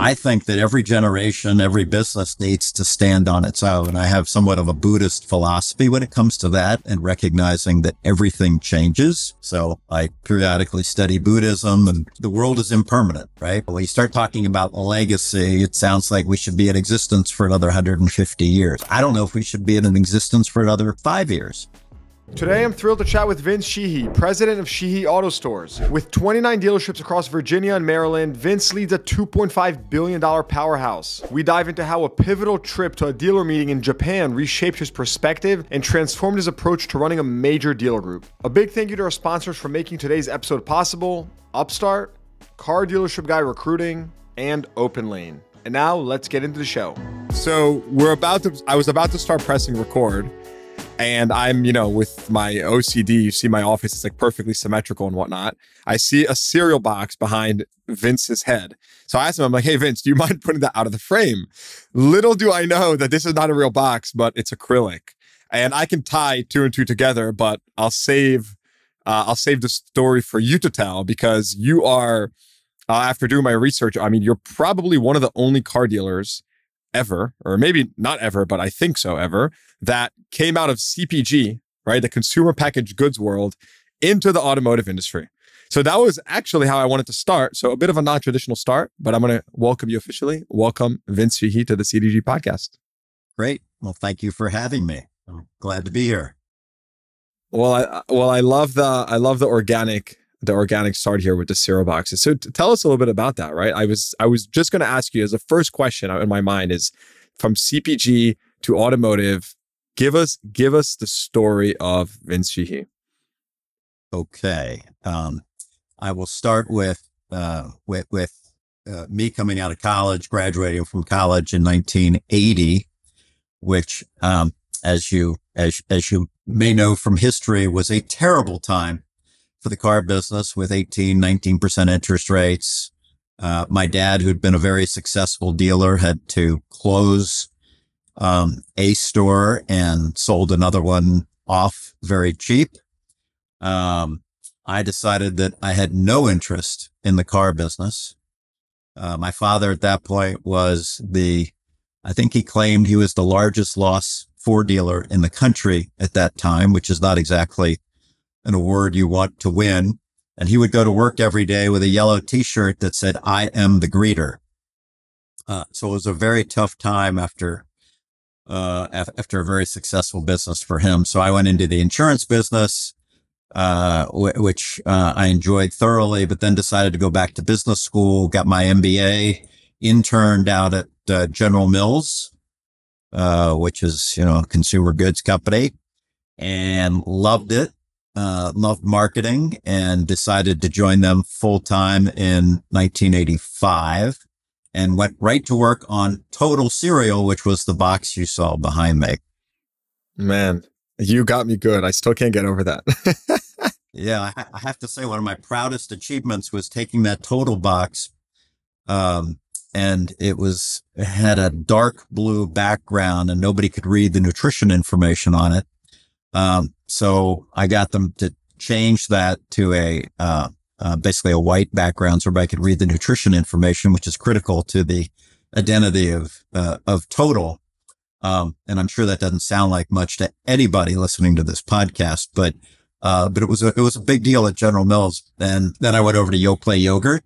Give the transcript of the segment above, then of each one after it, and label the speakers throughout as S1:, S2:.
S1: I think that every generation, every business needs to stand on its own. I have somewhat of a Buddhist philosophy when it comes to that, and recognizing that everything changes. So I periodically study Buddhism, and the world is impermanent, right? When you start talking about legacy, it sounds like we should be in existence for another 150 years. I don't know if we should be in existence for another 5 years.
S2: Today, I'm thrilled to chat with Vince Sheehy, president of Sheehy Auto Stores. With 29 dealerships across Virginia and Maryland, Vince leads a $2.5 billion powerhouse. We dive into how a pivotal trip to a dealer meeting in Japan reshaped his perspective and transformed his approach to running a major dealer group. A big thank you to our sponsors for making today's episode possible: Upstart, Car Dealership Guy Recruiting, and Open Lane. And now, let's get into the show. So I was about to start pressing record. And I'm, with my OCD, you see my office is like perfectly symmetrical and whatnot. I see a cereal box behind Vince's head. So I asked him, I'm like, hey, Vince, do you mind putting that out of the frame? Little do I know that this is not a real box, but it's acrylic. And I can tie two and two together, but I'll save the story for you to tell, because you are, after doing my research, I mean, you're probably one of the only car dealers ever, or maybe not ever, but I think so ever, that came out of CPG, right? The consumer packaged goods world, into the automotive industry. So that was actually how I wanted to start. So a bit of a non-traditional start, but I'm going to welcome you officially. Welcome Vince Sheehy to the CDG podcast.
S1: Great. Well, thank you for having me. I'm glad to be here.
S2: Well, I love the organic start here with the cereal boxes. So tell us a little bit about that, right? I was just going to ask you, as a first question in my mind, is from CPG to automotive, give us the story of Vince Sheehy.
S1: Okay. I will start with me coming out of college, graduating from college in 1980, which, as you may know from history, was a terrible time for the car business, with 19% interest rates. My dad, who'd been a very successful dealer, had to close a store and sold another one off very cheap. I decided that I had no interest in the car business. My father at that point I think he claimed he was the largest loss Ford dealer in the country at that time, which is not exactly an award you want to win. And he would go to work every day with a yellow t-shirt that said, "I am the greeter." So it was a very tough time after a very successful business for him. So I went into the insurance business, which I enjoyed thoroughly, but then decided to go back to business school, got my MBA, interned out at General Mills, which is, a consumer goods company, and loved it. Loved marketing, and decided to join them full time in 1985, and went right to work on Total Cereal, which was the box you saw behind me.
S2: Man, you got me good. I still can't get over that.
S1: Yeah, I have to say, one of my proudest achievements was taking that Total box, and it had a dark blue background, and nobody could read the nutrition information on it. So I got them to change that to basically a white background so everybody could read the nutrition information, which is critical to the identity of Total. And I'm sure that doesn't sound like much to anybody listening to this podcast, but it was a big deal at General Mills. And then I went over to Yoplait Yogurt,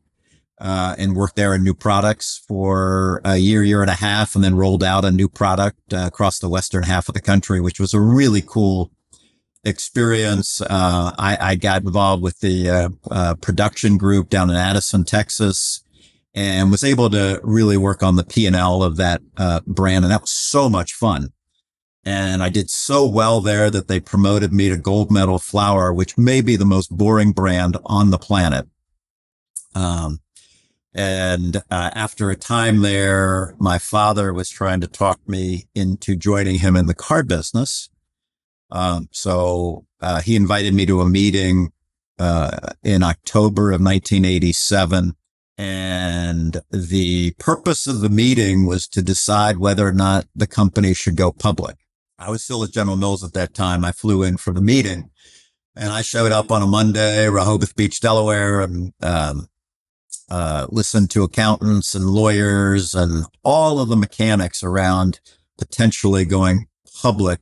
S1: and worked there in new products for a year and a half, and then rolled out a new product across the western half of the country, which was a really cool experience. I got involved with the production group down in Addison, Texas, and was able to really work on the P&L of that brand. And that was so much fun. And I did so well there that they promoted me to gold medal flour, which may be the most boring brand on the planet. After a time there, my father was trying to talk me into joining him in the car business. So he invited me to a meeting in October of 1987. And the purpose of the meeting was to decide whether or not the company should go public. I was still at General Mills at that time. I flew in for the meeting, and I showed up on a Monday, Rehoboth Beach, Delaware, and listened to accountants and lawyers and all of the mechanics around potentially going public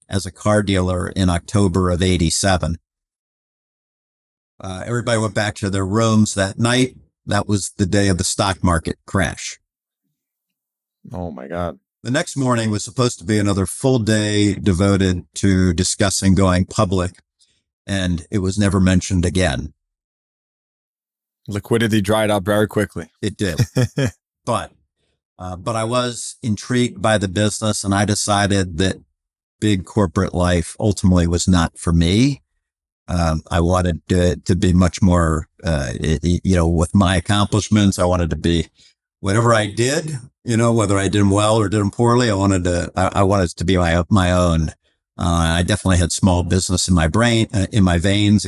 S1: as a car dealer in October of 87. Everybody went back to their rooms that night. That was the day of the stock market crash.
S2: Oh my God.
S1: The next morning was supposed to be another full day devoted to discussing going public, and it was never mentioned again.
S2: Liquidity dried up very quickly.
S1: It did. But I was intrigued by the business, and I decided that big corporate life ultimately was not for me. I wanted to be much more, with my accomplishments. I wanted to be whatever I did, whether I did them well or did them poorly. I wanted it to be my own. I definitely had small business in my veins,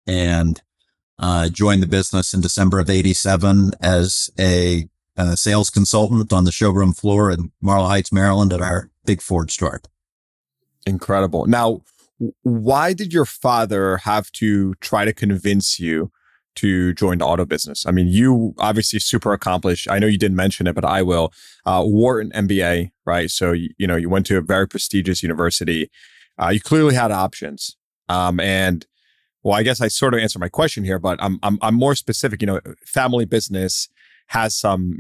S1: and joined the business in December of 87 as a sales consultant on the showroom floor in Marlow Heights, Maryland at our big Ford store.
S2: Incredible. Now, why did your father have to try to convince you to join the auto business? I mean, you obviously super accomplished. I know you didn't mention it, but I will. Wharton MBA, right? So, you went to a very prestigious university. You clearly had options. And well, I guess I sort of answered my question here, but I'm more specific. Family business has some,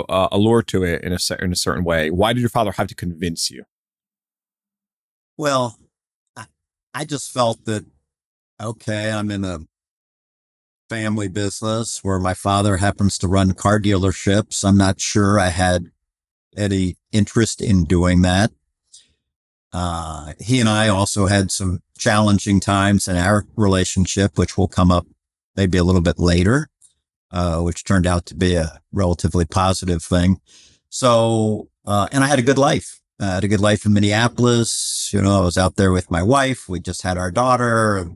S2: allure to it in a certain way. Why did your father have to convince you?
S1: Well, I just felt that, okay, I'm in a family business where my father happens to run car dealerships. I'm not sure I had any interest in doing that. He and I also had some challenging times in our relationship, which will come up maybe a little bit later, which turned out to be a relatively positive thing. So, and I had a good life. I had a good life in Minneapolis. I was out there with my wife. We just had our daughter.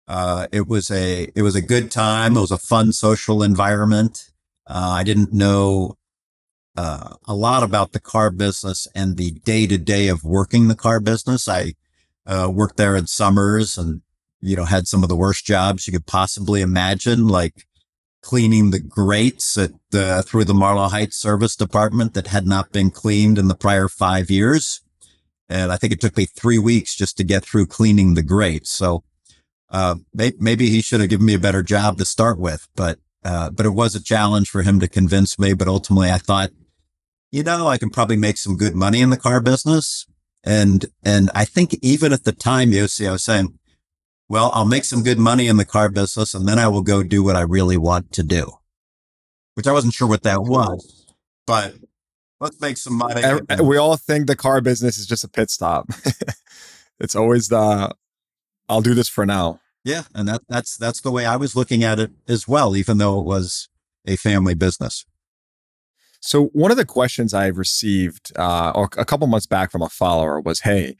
S1: It was a good time. It was a fun social environment. I didn't know a lot about the car business and the day-to-day of working the car business. I worked there in summers and, had some of the worst jobs you could possibly imagine, like cleaning the grates through the Marlow Heights service department that had not been cleaned in the prior 5 years. And I think it took me 3 weeks just to get through cleaning the grates. So maybe he should have given me a better job to start with, but it was a challenge for him to convince me. But ultimately I thought, I can probably make some good money in the car business. And I think even at the time, Yossi, I was saying, well, I'll make some good money in the car business and then I will go do what I really want to do, which I wasn't sure what that was, but let's make some money.
S2: We all think the car business is just a pit stop. It's always I'll do this for now.
S1: Yeah. And that's the way I was looking at it as well, even though it was a family business.
S2: So one of the questions I received or a couple months back from a follower was, hey,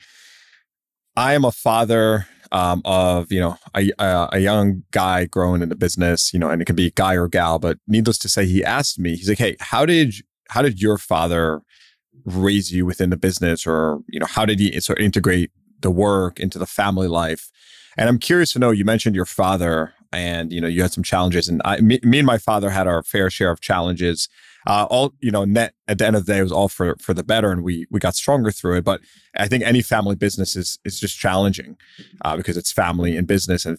S2: I am a father of, a young guy growing in the business, and it can be guy or gal, but needless to say, he asked me, he's like, hey, how did your father raise you within the business? Or, how did he sort of integrate the work into the family life? And I'm curious to know, you mentioned your father and, you had some challenges, and me and my father had our fair share of challenges. Net at the end of the day, it was all for the better, and we got stronger through it. But I think any family business is just challenging because it's family and business, and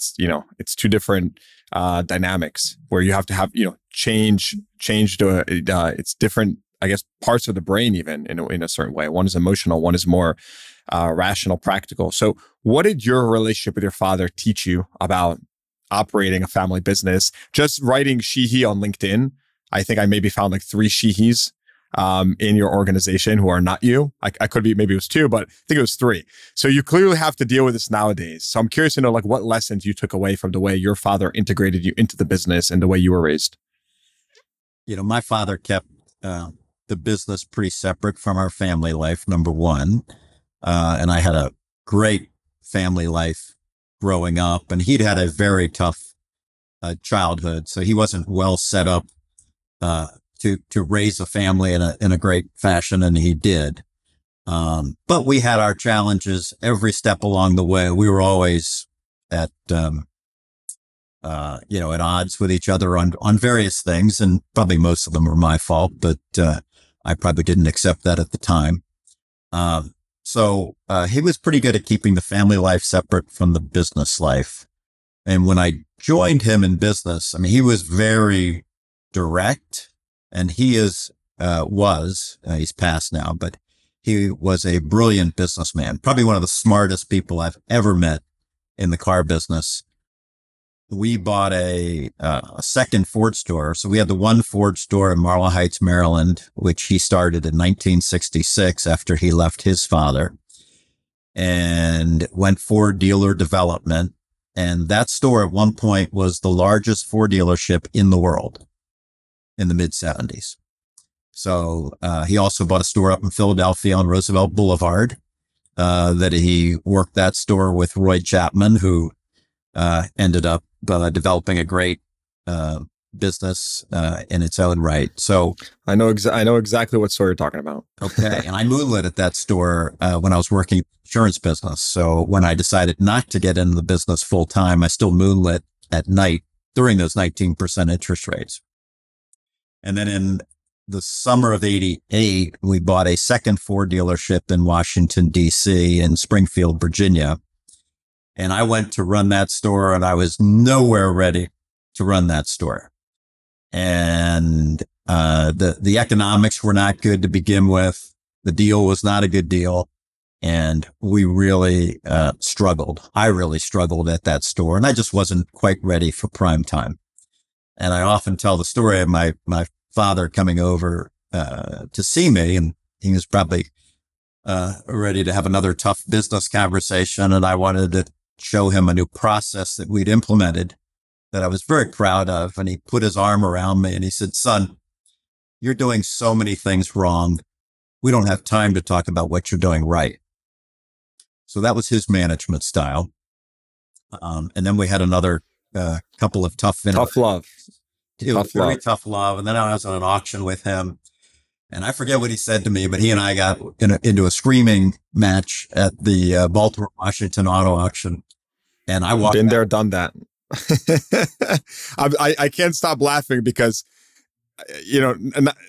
S2: it's two different dynamics where you have to have change to it's different, I guess, parts of the brain even in a certain way. One is emotional, one is more rational, practical. So, what did your relationship with your father teach you about operating a family business? Just writing Sheehy on LinkedIn, I think I maybe found like 3 Sheehys in your organization who are not you. I could be, maybe it was 2, but I think it was 3. So you clearly have to deal with this nowadays. So I'm curious to know like what lessons you took away from the way your father integrated you into the business and the way you were raised.
S1: My father kept the business pretty separate from our family life, number one. And I had a great family life growing up, and he'd had a very tough childhood. So he wasn't well set up to raise a family in a great fashion, and he did. But we had our challenges every step along the way. We were always at at odds with each other on various things, and probably most of them were my fault, but I probably didn't accept that at the time. So he was pretty good at keeping the family life separate from the business life. And when I joined him in business, I mean, he was very direct, and he he's passed now, but he was a brilliant businessman, probably one of the smartest people I've ever met in the car business. We bought a second Ford store. So we had the one Ford store in Marla Heights, Maryland, which he started in 1966 after he left his father, and went Ford dealer development. And that store at one point was the largest Ford dealership in the world in the mid-70s. So he also bought a store up in Philadelphia on Roosevelt Boulevard that he worked that store with Roy Chapman, who ended up developing a great business in its own right. So
S2: I know exactly what store you're talking about.
S1: Okay. And I moonlit at that store when I was working in the insurance business. So when I decided not to get into the business full time, I still moonlit at night during those 19% interest rates. And then in the summer of 88, we bought a second Ford dealership in Washington, D.C. in Springfield, Virginia. And I went to run that store, and I was nowhere ready to run that store. And the economics were not good to begin with. The deal was not a good deal. And we really struggled. I really struggled at that store, and I just wasn't quite ready for prime time. And I often tell the story of my father coming over to see me, and he was probably ready to have another tough business conversation. And I wanted to show him a new process that we'd implemented that I was very proud of. And he put his arm around me and he said, "Son, you're doing so many things wrong. We don't have time to talk about what you're doing right." So that was his management style. And then we had another couple of tough
S2: love.
S1: It was very tough love. And then I was on an auction with him. And I forget what he said to me, but he and I got into a screaming match at the Baltimore, Washington auto auction. And I walked
S2: Been there, done that. I can't stop laughing because,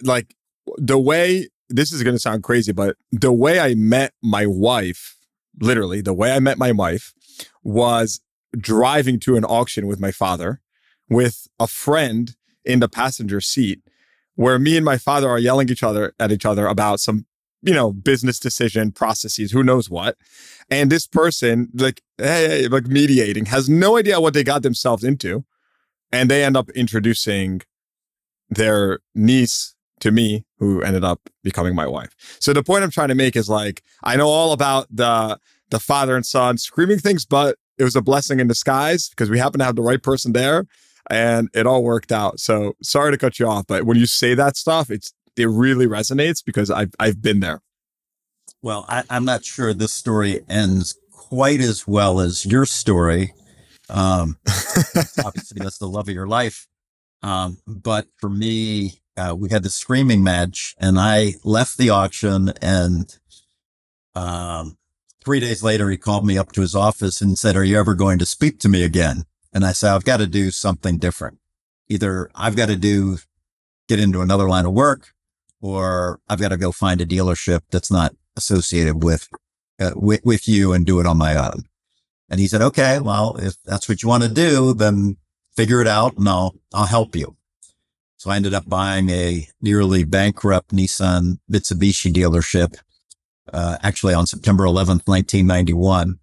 S2: like the way, this is going to sound crazy, but the way I met my wife, literally the way I met my wife was driving to an auction with my father with a friend in the passenger seat, where me and my father are yelling at each other about some, business decision processes, who knows what. And this person, like mediating, has no idea what they got themselves into. And they end up introducing their niece to me, who ended up becoming my wife. So the point I'm trying to make is, like, I know all about the father and son screaming things, but it was a blessing in disguise because we happened to have the right person there. And it all worked out. So sorry to cut you off, but when you say that stuff, it really resonates because I've been there.
S1: Well, I'm not sure this story ends quite as well as your story. Obviously, that's the love of your life. But for me, we had the screaming match, and I left the auction, and 3 days later, he called me up to his office and said, "Are you ever going to speak to me again?" And I said, "I've got to do something different. Either I've got to get into another line of work, or I've got to go find a dealership that's not associated with you and do it on my own." And he said, "Okay, well, if that's what you want to do, then figure it out and I'll help you." So I ended up buying a nearly bankrupt Nissan Mitsubishi dealership, actually on September 11th, 1991.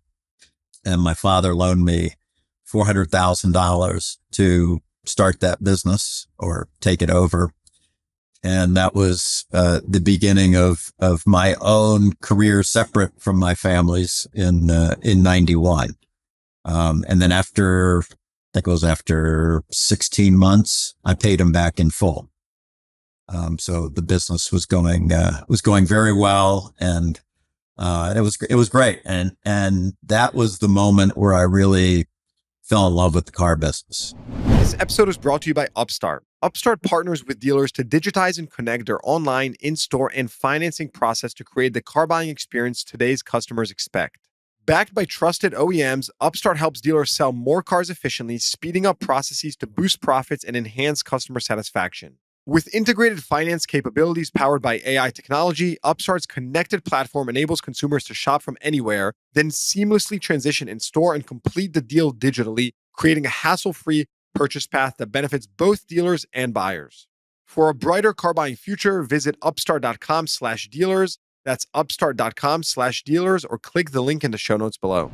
S1: And my father loaned me $400,000 to start that business or take it over. And that was the beginning of my own career separate from my family's in 91. And then after 16 months, I paid him back in full. So the business was going very well, and it was great. And that was the moment where I really fell in love with the car business.
S2: This episode is brought to you by Upstart. Upstart partners with dealers to digitize and connect their online, in-store, and financing process to create the car buying experience today's customers expect. Backed by trusted OEMs, Upstart helps dealers sell more cars efficiently, speeding up processes to boost profits and enhance customer satisfaction. With integrated finance capabilities powered by AI technology, Upstart's connected platform enables consumers to shop from anywhere, then seamlessly transition in store and complete the deal digitally, creating a hassle-free purchase path that benefits both dealers and buyers. For a brighter car buying future, visit upstart.com/dealers. That's upstart.com/dealers, or click the link in the show notes below.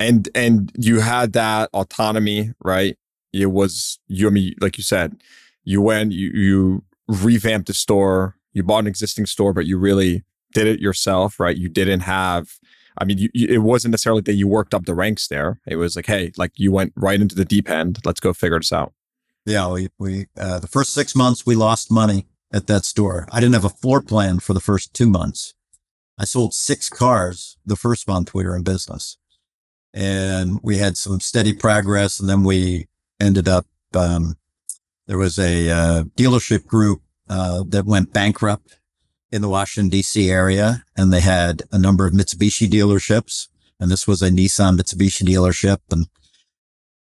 S3: And you had that autonomy, right? I mean, like you said, you revamped the store, you bought an existing store, but you really did it yourself, right? You didn't have, I mean, it wasn't necessarily that you worked up the ranks there. It was like, hey, like you went right into the deep end. Let's go figure this out.
S1: Yeah, we the first 6 months we lost money at that store. I didn't have a floor plan for the first 2 months. I sold 6 cars the first month we were in business, and we had some steady progress. And then we ended up, there was a dealership group that went bankrupt in the Washington, D.C. area, and they had a number of Mitsubishi dealerships. And this was a Nissan Mitsubishi dealership. And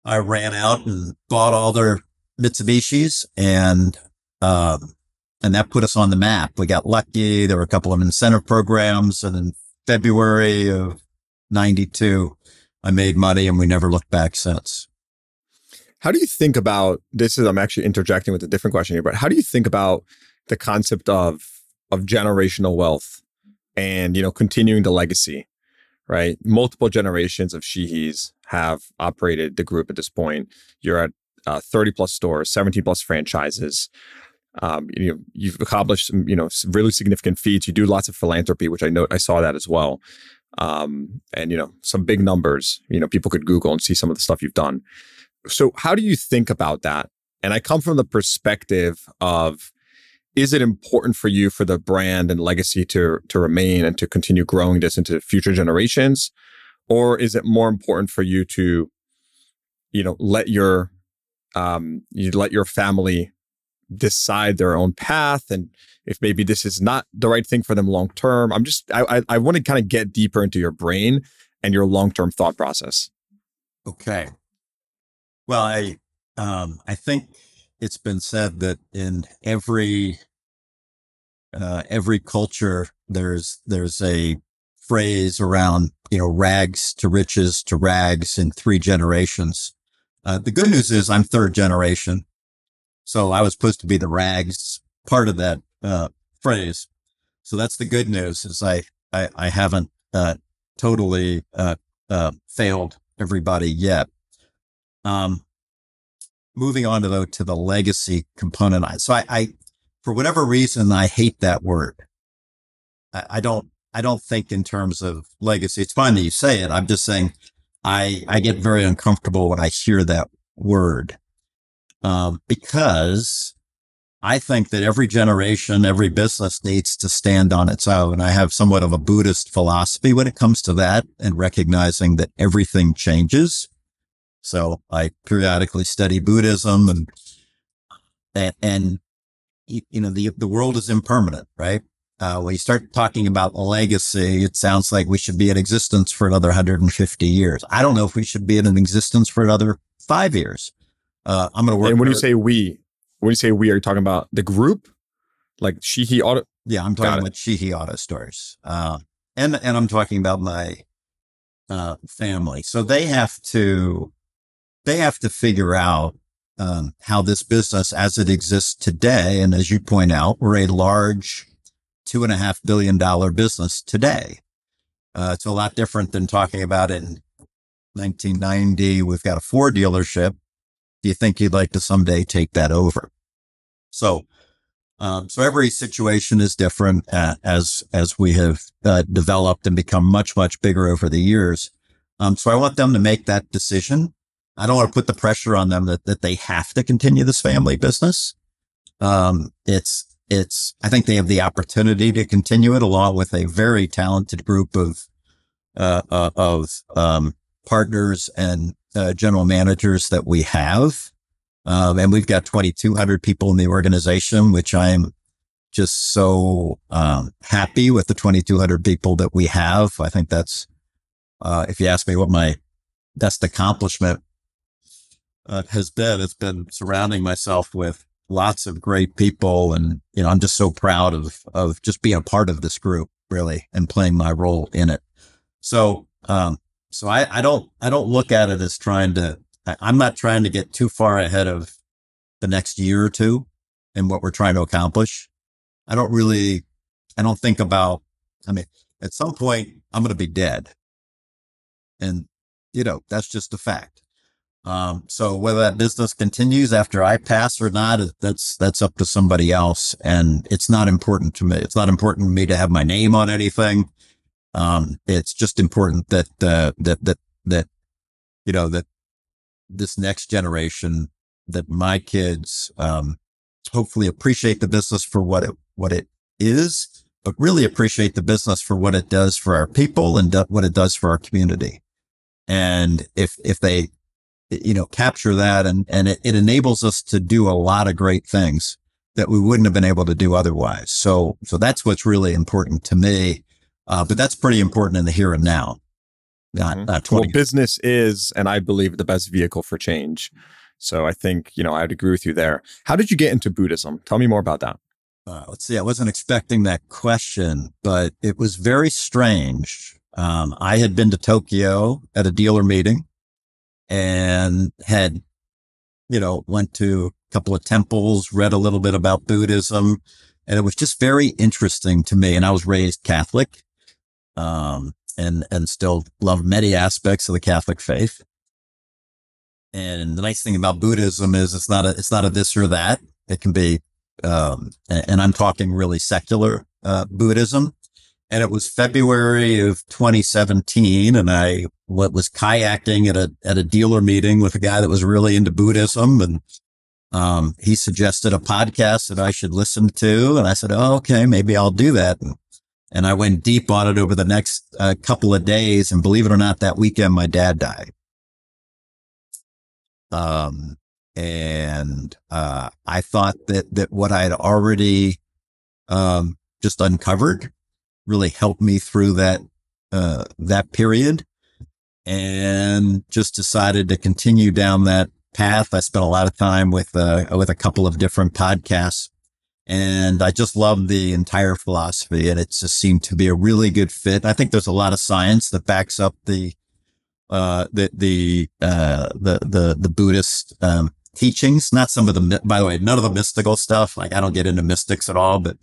S1: I ran out and bought all their Mitsubishis, and that put us on the map. We got lucky. There were a couple of incentive programs. And in February of 92, I made money, and we never looked back since.
S3: How do you think about this? I'm actually interjecting with a different question here, but how do you think about the concept of generational wealth and, continuing the legacy, right? Multiple generations of Sheehys have operated the group at this point. You're at 30 plus stores, 17 plus franchises. You've accomplished some, really significant feats. You do lots of philanthropy, which I saw that as well. And, some big numbers, people could Google and see some of the stuff you've done. So how do you think about that? And I come from the perspective of, is it important for you for the brand and legacy to remain and to continue growing this into future generations? Or is it more important for you to, let your family decide their own path, and if maybe this is not the right thing for them long term? I want to kind of get deeper into your brain and your long term thought process.
S1: Okay. Well, I think it's been said that in every culture there's a phrase around rags to riches to rags in 3 generations. The good news is I'm 3rd generation. So I was supposed to be the rags part of that phrase. So that's the good news, is I haven't totally failed everybody yet. Moving on to the legacy component. So I for whatever reason, I hate that word. I don't think in terms of legacy. It's fine that you say it. I'm just saying I get very uncomfortable when I hear that word. Because I think that every generation, every business needs to stand on its own. I have somewhat of a Buddhist philosophy when it comes to that, and recognizing that everything changes. So I periodically study Buddhism, and the world is impermanent, right? When you start talking about legacy, it sounds like we should be in existence for another 150 years. I don't know if we should be in existence for another 5 years. I'm going to work.
S3: And when you say we, are you talking about the group, like Sheehy Auto?
S1: Yeah, I'm talking about Sheehy Auto Stores, and I'm talking about my family. So they have to figure out how this business, as it exists today, and as you point out, we're a large $2.5 billion business today. It's a lot different than talking about it in 1990. We've got a Ford dealership. Do you think you'd like to someday take that over? So every situation is different as we have developed and become much, much bigger over the years. So I want them to make that decision. I don't want to put the pressure on them that they have to continue this family business. I think they have the opportunity to continue it, along with a very talented group of partners and general managers that we have. And we've got 2,200 people in the organization, which I'm just so happy with the 2,200 people that we have. I think that's if you ask me what my best accomplishment has been, it's been surrounding myself with lots of great people. And, I'm just so proud of just being a part of this group, really, and playing my role in it. So, I don't look at it as I'm not trying to get too far ahead of the next year or two and what we're trying to accomplish. I don't think about, at some point I'm going to be dead, and, that's just a fact. So whether that business continues after I pass or not, that's up to somebody else. And it's not important to me. It's not important to me to have my name on anything. It's just important that this next generation, that my kids, hopefully appreciate the business for what it is, but really appreciate the business for what it does for our people and what it does for our community. And if they, capture that and it enables us to do a lot of great things that we wouldn't have been able to do otherwise. So that's what's really important to me. But that's pretty important in the here and now. Not 20.
S3: Well, business is, and I believe, the best vehicle for change. So I think, I'd agree with you there. How did you get into Buddhism? Tell me more about that.
S1: Let's see. I wasn't expecting that question, but it was very strange. I had been to Tokyo at a dealer meeting and had, went to a couple of temples, read a little bit about Buddhism, and it was just very interesting to me. And I was raised Catholic, and still love many aspects of the Catholic faith. And the nice thing about Buddhism is it's not a this or that. It can be, and I'm talking really secular, Buddhism. And it was February of 2017, and I was kayaking at a dealer meeting with a guy that was really into Buddhism, and he suggested a podcast that I should listen to, and I said, "Oh, okay, maybe I'll do that." And I went deep on it over the next couple of days, and believe it or not, that weekend my dad died. I thought that what I had already just uncovered really helped me through that period, and just decided to continue down that path. I spent a lot of time with a couple of different podcasts, and I just loved the entire philosophy, and it just seemed to be a really good fit. I think there's a lot of science that backs up the Buddhist teachings. Not some of the, by the way, none of the mystical stuff. Like, I don't get into mystics at all, but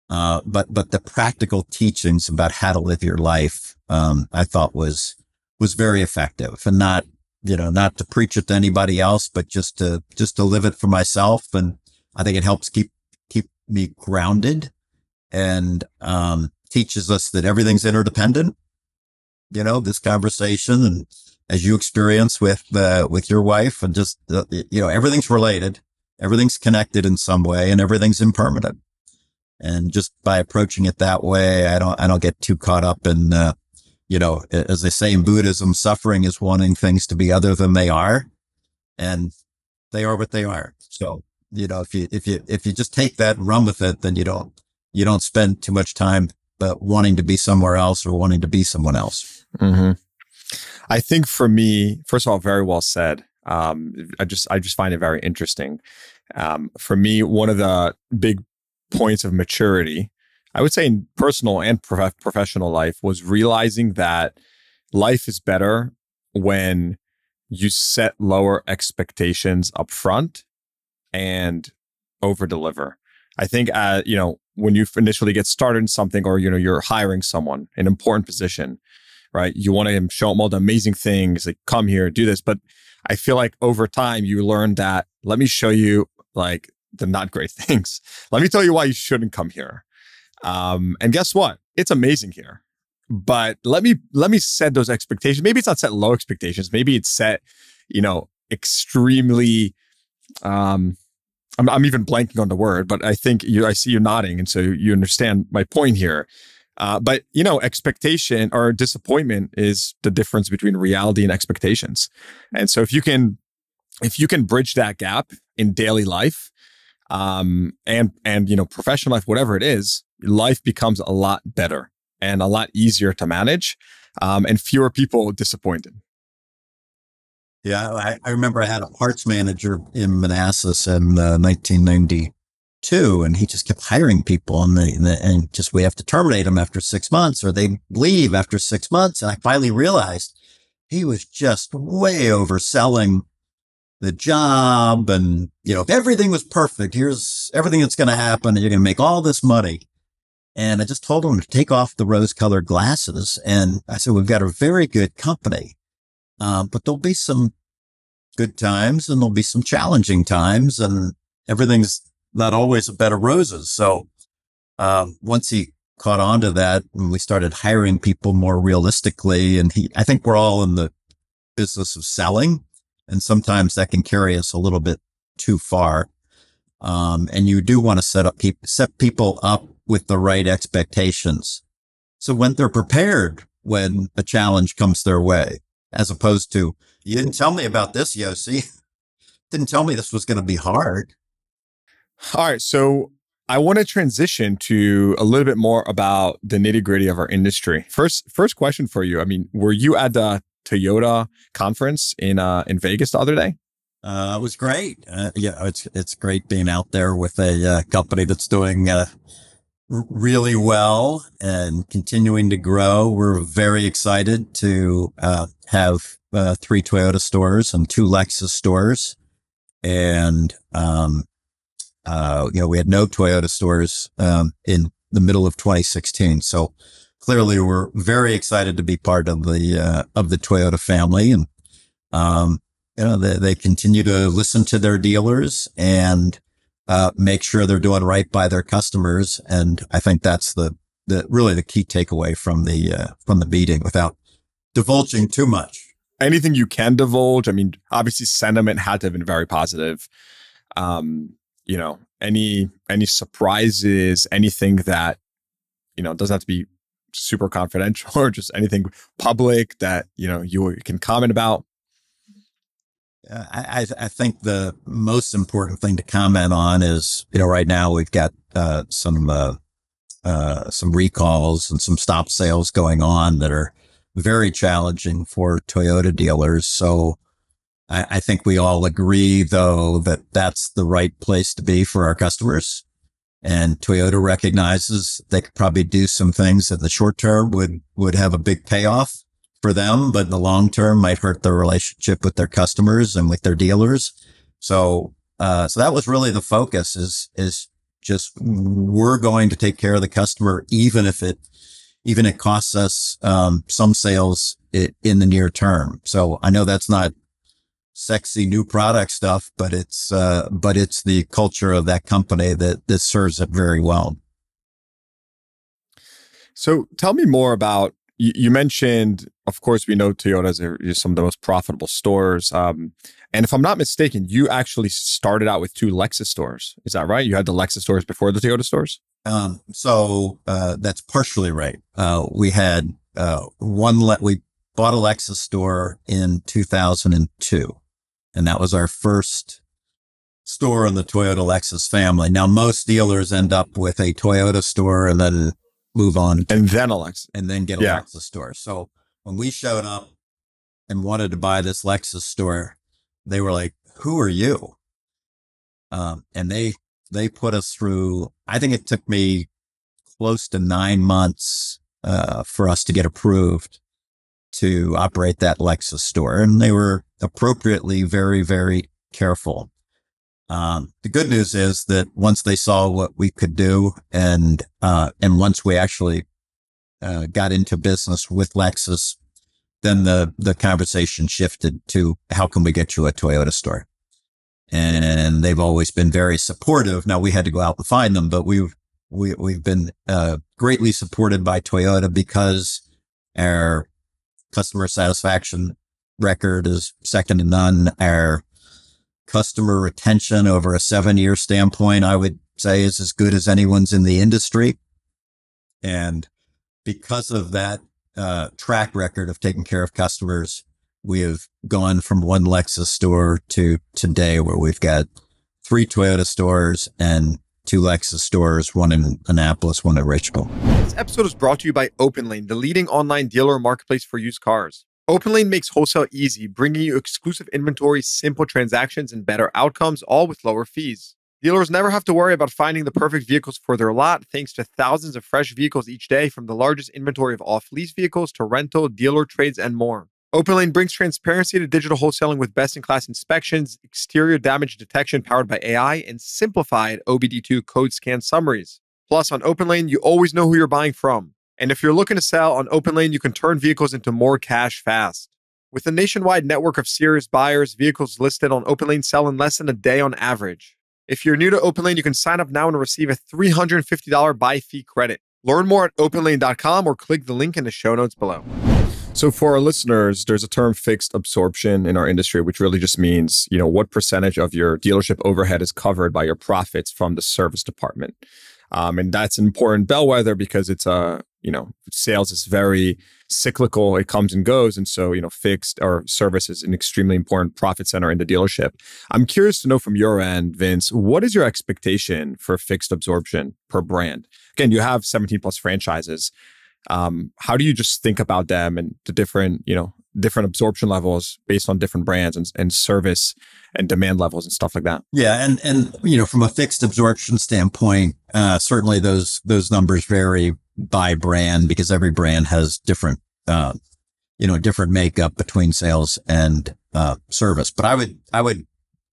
S1: the practical teachings about how to live your life, I thought was very effective, and not to preach it to anybody else, but just to live it for myself. And I think it helps keep me grounded, and teaches us that everything's interdependent. This conversation, and as you experience with your wife, and just, everything's related, everything's connected in some way, and everything's impermanent. And just by approaching it that way, I don't get too caught up in, as they say in Buddhism, suffering is wanting things to be other than they are, and they are what they are. So, if you just take that and run with it, then you don't spend too much time but wanting to be somewhere else or wanting to be someone else.
S3: Mm-hmm. I think for me, first of all, very well said. I just find it very interesting. For me, one of the big points of maturity, I would say in personal and professional life, was realizing that life is better when you set lower expectations up front and over deliver. I think, when you initially get started in something, or, you're hiring someone in an important position, right? You want to show them all the amazing things, like, come here, do this. But I feel like over time you learn that, let me show you like the not great things. Let me tell you why you shouldn't come here. And guess what? It's amazing here. But let me set those expectations. Maybe it's not set low expectations. Maybe it's set, extremely, I'm even blanking on the word, but I think I see you nodding. And so you understand my point here. But expectation or disappointment is the difference between reality and expectations. And so if you can bridge that gap in daily life, and professional life, whatever it is, life becomes a lot better and a lot easier to manage. and fewer people disappointed.
S1: Yeah, I remember I had a parts manager in Manassas in 1992, and he just kept hiring people, and just we have to terminate them after 6 months, or they leave after 6 months. And I finally realized he was just way overselling the job, and if everything was perfect, here's everything that's going to happen, and you're going to make all this money. And I just told him to take off the rose-colored glasses, and I said, we've got a very good company. But there'll be some good times and there'll be some challenging times, and everything's not always a bed of roses. So, once he caught on to that and we started hiring people more realistically, and I think we're all in the business of selling, and sometimes that can carry us a little bit too far. And you do want to set people up with the right expectations. So when they're prepared, when a challenge comes their way, as opposed to, you didn't tell me about this, Yossi. Didn't tell me this was going to be hard.
S3: All right. So I want to transition to a little bit more about the nitty gritty of our industry. First question for you. I mean, were you at the Toyota conference in Vegas the other day?
S1: It was great. Yeah, it's great being out there with a company that's doing really well and continuing to grow. We're very excited to have 3 Toyota stores and 2 Lexus stores. And, we had no Toyota stores in the middle of 2016. So clearly we're very excited to be part of the Toyota family. And, they continue to listen to their dealers and make sure they're doing right by their customers. And I think that's really the key takeaway from the meeting, without divulging too much.
S3: Anything you can divulge? I mean, obviously sentiment had to have been very positive. Any surprises, anything that, doesn't have to be super confidential, or just anything public that, you can comment about?
S1: I think the most important thing to comment on is, right now we've got some recalls and some stop sales going on that are very challenging for Toyota dealers. So I think we all agree, though, that that's the right place to be for our customers. And Toyota recognizes they could probably do some things in the short term would have a big payoff for them, but in the long term might hurt their relationship with their customers and with their dealers. So that was really the focus, is just, we're going to take care of the customer, even if it costs us, some sales in the near term. So I know that's not sexy new product stuff, but it's the culture of that company that serves it very well. So
S3: tell me more about, you mentioned, of course, we know Toyota's are some of the most profitable stores. And if I'm not mistaken, you actually started out with 2 Lexus stores. Is that right? You had the Lexus stores before the Toyota stores?
S1: So that's partially right. We had we bought a Lexus store in 2002, and that was our first store in the Toyota Lexus family. Now, most dealers end up with a Toyota store and then move on,
S3: and then a Lexus,
S1: and then get a Lexus store. So when we showed up and wanted to buy this Lexus store, they were like, "Who are you?" And they put us through, I think it took me close to 9 months for us to get approved to operate that Lexus store. And they were appropriately very, very careful. The good news is that once they saw what we could do, and once we actually got into business with Lexus, then the conversation shifted to, how can we get you a Toyota store? And they've always been very supportive. Now, we had to go out and find them, but we've been greatly supported by Toyota, because our customer satisfaction record is second to none. Our customer retention over a 7-year standpoint, I would say, is as good as anyone's in the industry. And because of that track record of taking care of customers, we have gone from 1 Lexus store to today, where we've got 3 Toyota stores and 2 Lexus stores, one in Annapolis, one in Richmond.
S2: This episode is brought to you by OpenLane, the leading online dealer marketplace for used cars. OpenLane makes wholesale easy, bringing you exclusive inventory, simple transactions, and better outcomes, all with lower fees. Dealers never have to worry about finding the perfect vehicles for their lot, thanks to thousands of fresh vehicles each day, from the largest inventory of off-lease vehicles to rental, dealer trades, and more. OpenLane brings transparency to digital wholesaling with best-in-class inspections, exterior damage detection powered by AI, and simplified OBD2 code scan summaries. Plus, on OpenLane, you always know who you're buying from. And if you're looking to sell on OpenLane, you can turn vehicles into more cash fast. With a nationwide network of serious buyers, vehicles listed on OpenLane sell in less than a day on average. If you're new to OpenLane, you can sign up now and receive a $350 buy fee credit. Learn more at openlane.com or click the link in the show notes below.
S3: So for our listeners, there's a term fixed absorption in our industry, which really just means, what percentage of your dealership overhead is covered by your profits from the service department. And that's an important bellwether because it's sales is very cyclical. It comes and goes. And so, fixed or service is an extremely important profit center in the dealership. I'm curious to know from your end, Vince, what is your expectation for fixed absorption per brand? Again, you have 17 plus franchises. How do you just think about them and the different absorption levels based on different brands and service and demand levels and stuff like that?
S1: Yeah. And from a fixed absorption standpoint, certainly those numbers vary by brand because every brand has different makeup between sales and, service. But I would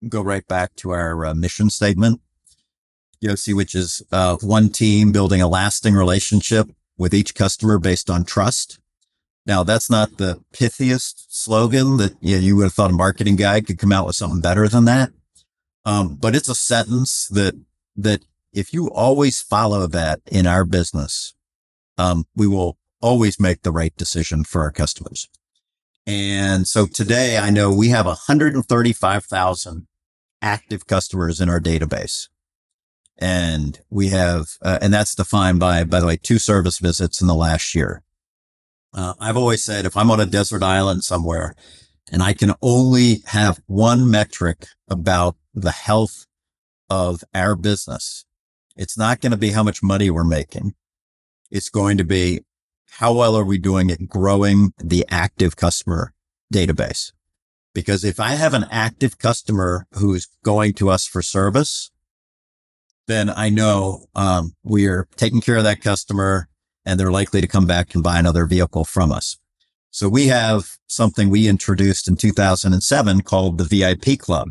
S1: go right back to our mission statement, which is, one team building a lasting relationship with each customer based on trust. Now, that's not the pithiest slogan that you would have thought a marketing guy could come out with something better than that. But it's a sentence that if you always follow that in our business, we will always make the right decision for our customers. And so today I know we have 135,000 active customers in our database. And we have, and that's defined by the way, 2 service visits in the last year. I've always said if I'm on a desert island somewhere and I can only have one metric about the health of our business, it's not going to be how much money we're making. It's going to be how well are we doing at growing the active customer database? Because if I have an active customer who's going to us for service, then I know we are taking care of that customer and they're likely to come back and buy another vehicle from us. So we have something we introduced in 2007 called the VIP Club.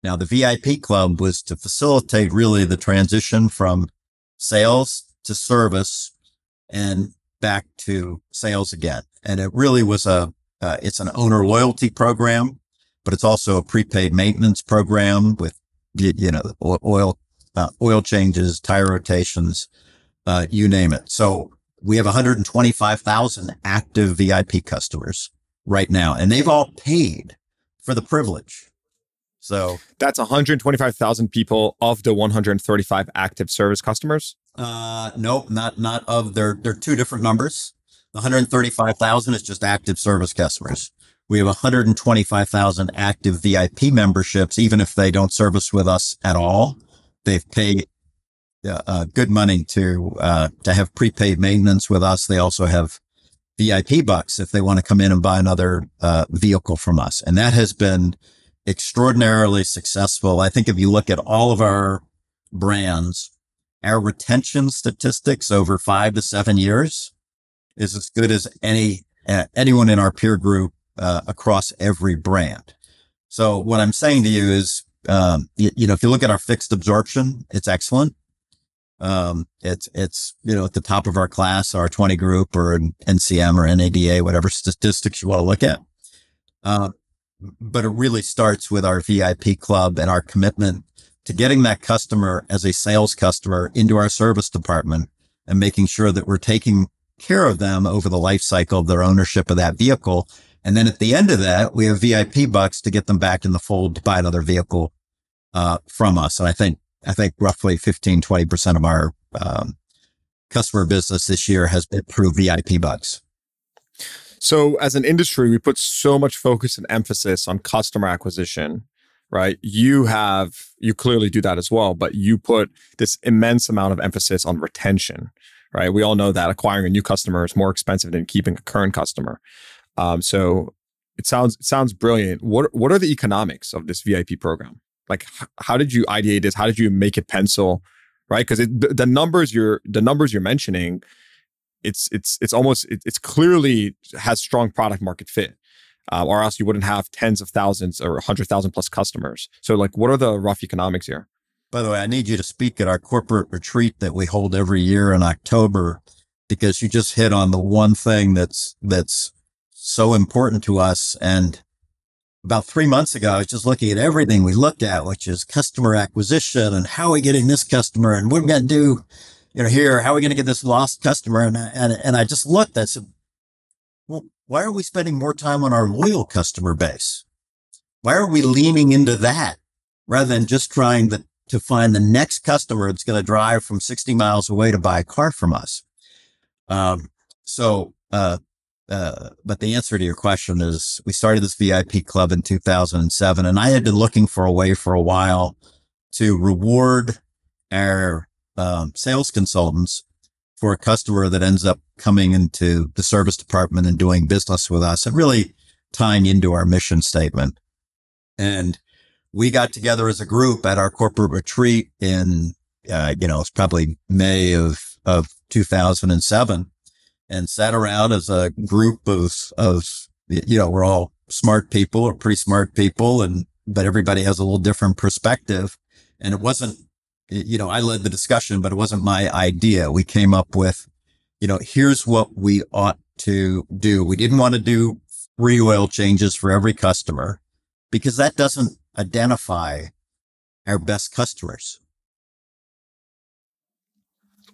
S1: Now, the VIP Club was to facilitate really the transition from sales to service and back to sales again. And it really was it's an owner loyalty program, but it's also a prepaid maintenance program with, oil changes, tire rotations, you name it. So we have 125,000 active VIP customers right now, and they've all paid for the privilege. So
S3: that's 125,000 people of the 135 active service customers.
S1: Nope, not of they're 2 different numbers. The 135,000 is just active service customers. We have 125,000 active VIP memberships, even if they don't service with us at all. They've paid good money to have prepaid maintenance with us. They also have VIP bucks if they want to come in and buy another vehicle from us. And that has been extraordinarily successful. I think if you look at all of our brands, our retention statistics over 5 to 7 years is as good as anyone in our peer group across every brand. So what I'm saying to you is, if you look at our fixed absorption, it's excellent. It's at the top of our class, our 20 group or NCM or NADA, whatever statistics you want to look at. But it really starts with our VIP club and our commitment to getting that customer as a sales customer into our service department and making sure that we're taking care of them over the life cycle of their ownership of that vehicle. And then at the end of that, we have VIP bucks to get them back in the fold to buy another vehicle, from us. And I think roughly 15-20% of our, customer business this year has been through VIP bucks.
S3: So as an industry, we put so much focus and emphasis on customer acquisition. right? You clearly do that as well, but you put this immense amount of emphasis on retention, right? We all know that acquiring a new customer is more expensive than keeping a current customer. So it sounds brilliant. What are the economics of this VIP program? Like, how did you ideate this? How did you make it pencil? Right? Because the numbers you're mentioning, it's clearly has strong product market fit, or else you wouldn't have tens of thousands or 100,000 plus customers. So, like, what are the rough economics here?
S1: By the way, I need you to speak at our corporate retreat that we hold every year in October, because you just hit on the one thing that's so important to us. And about 3 months ago, I was just looking at everything we looked at, which is customer acquisition and how are we getting this customer and what are we going to do, here, how are we going to get this lost customer? And I just looked, I said, well, why are we spending more time on our loyal customer base? Why are we leaning into that rather than just trying to find the next customer that's going to drive from 60 miles away to buy a car from us? But the answer to your question is we started this VIP club in 2007, and I had been looking for a way for a while to reward our sales consultants for a customer that ends up coming into the service department and doing business with us and really tying into our mission statement. And we got together as a group at our corporate retreat in, it's probably May of 2007. And sat around as a group of, we're all smart people or pretty smart people, but everybody has a little different perspective. And it wasn't, I led the discussion, but it wasn't my idea. We came up with, here's what we ought to do. We didn't want to do free oil changes for every customer because that doesn't identify our best customers.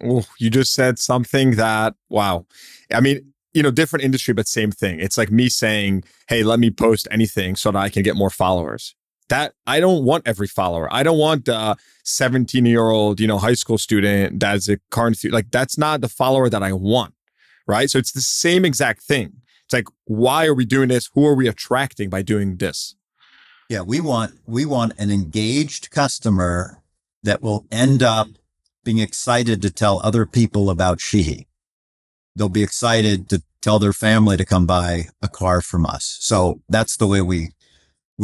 S3: Oh, you just said something that, wow. I mean, different industry, but same thing. It's like me saying, hey, let me post anything so that I can get more followers. That I don't want every follower. I don't want the 17-year-old, high school student that's a car student. Like, that's not the follower that I want, right? So it's the same exact thing. It's like, why are we doing this? Who are we attracting by doing this?
S1: Yeah, we want an engaged customer that will end up being excited to tell other people about Sheehy. They'll be excited to tell their family to come buy a car from us. So that's the way we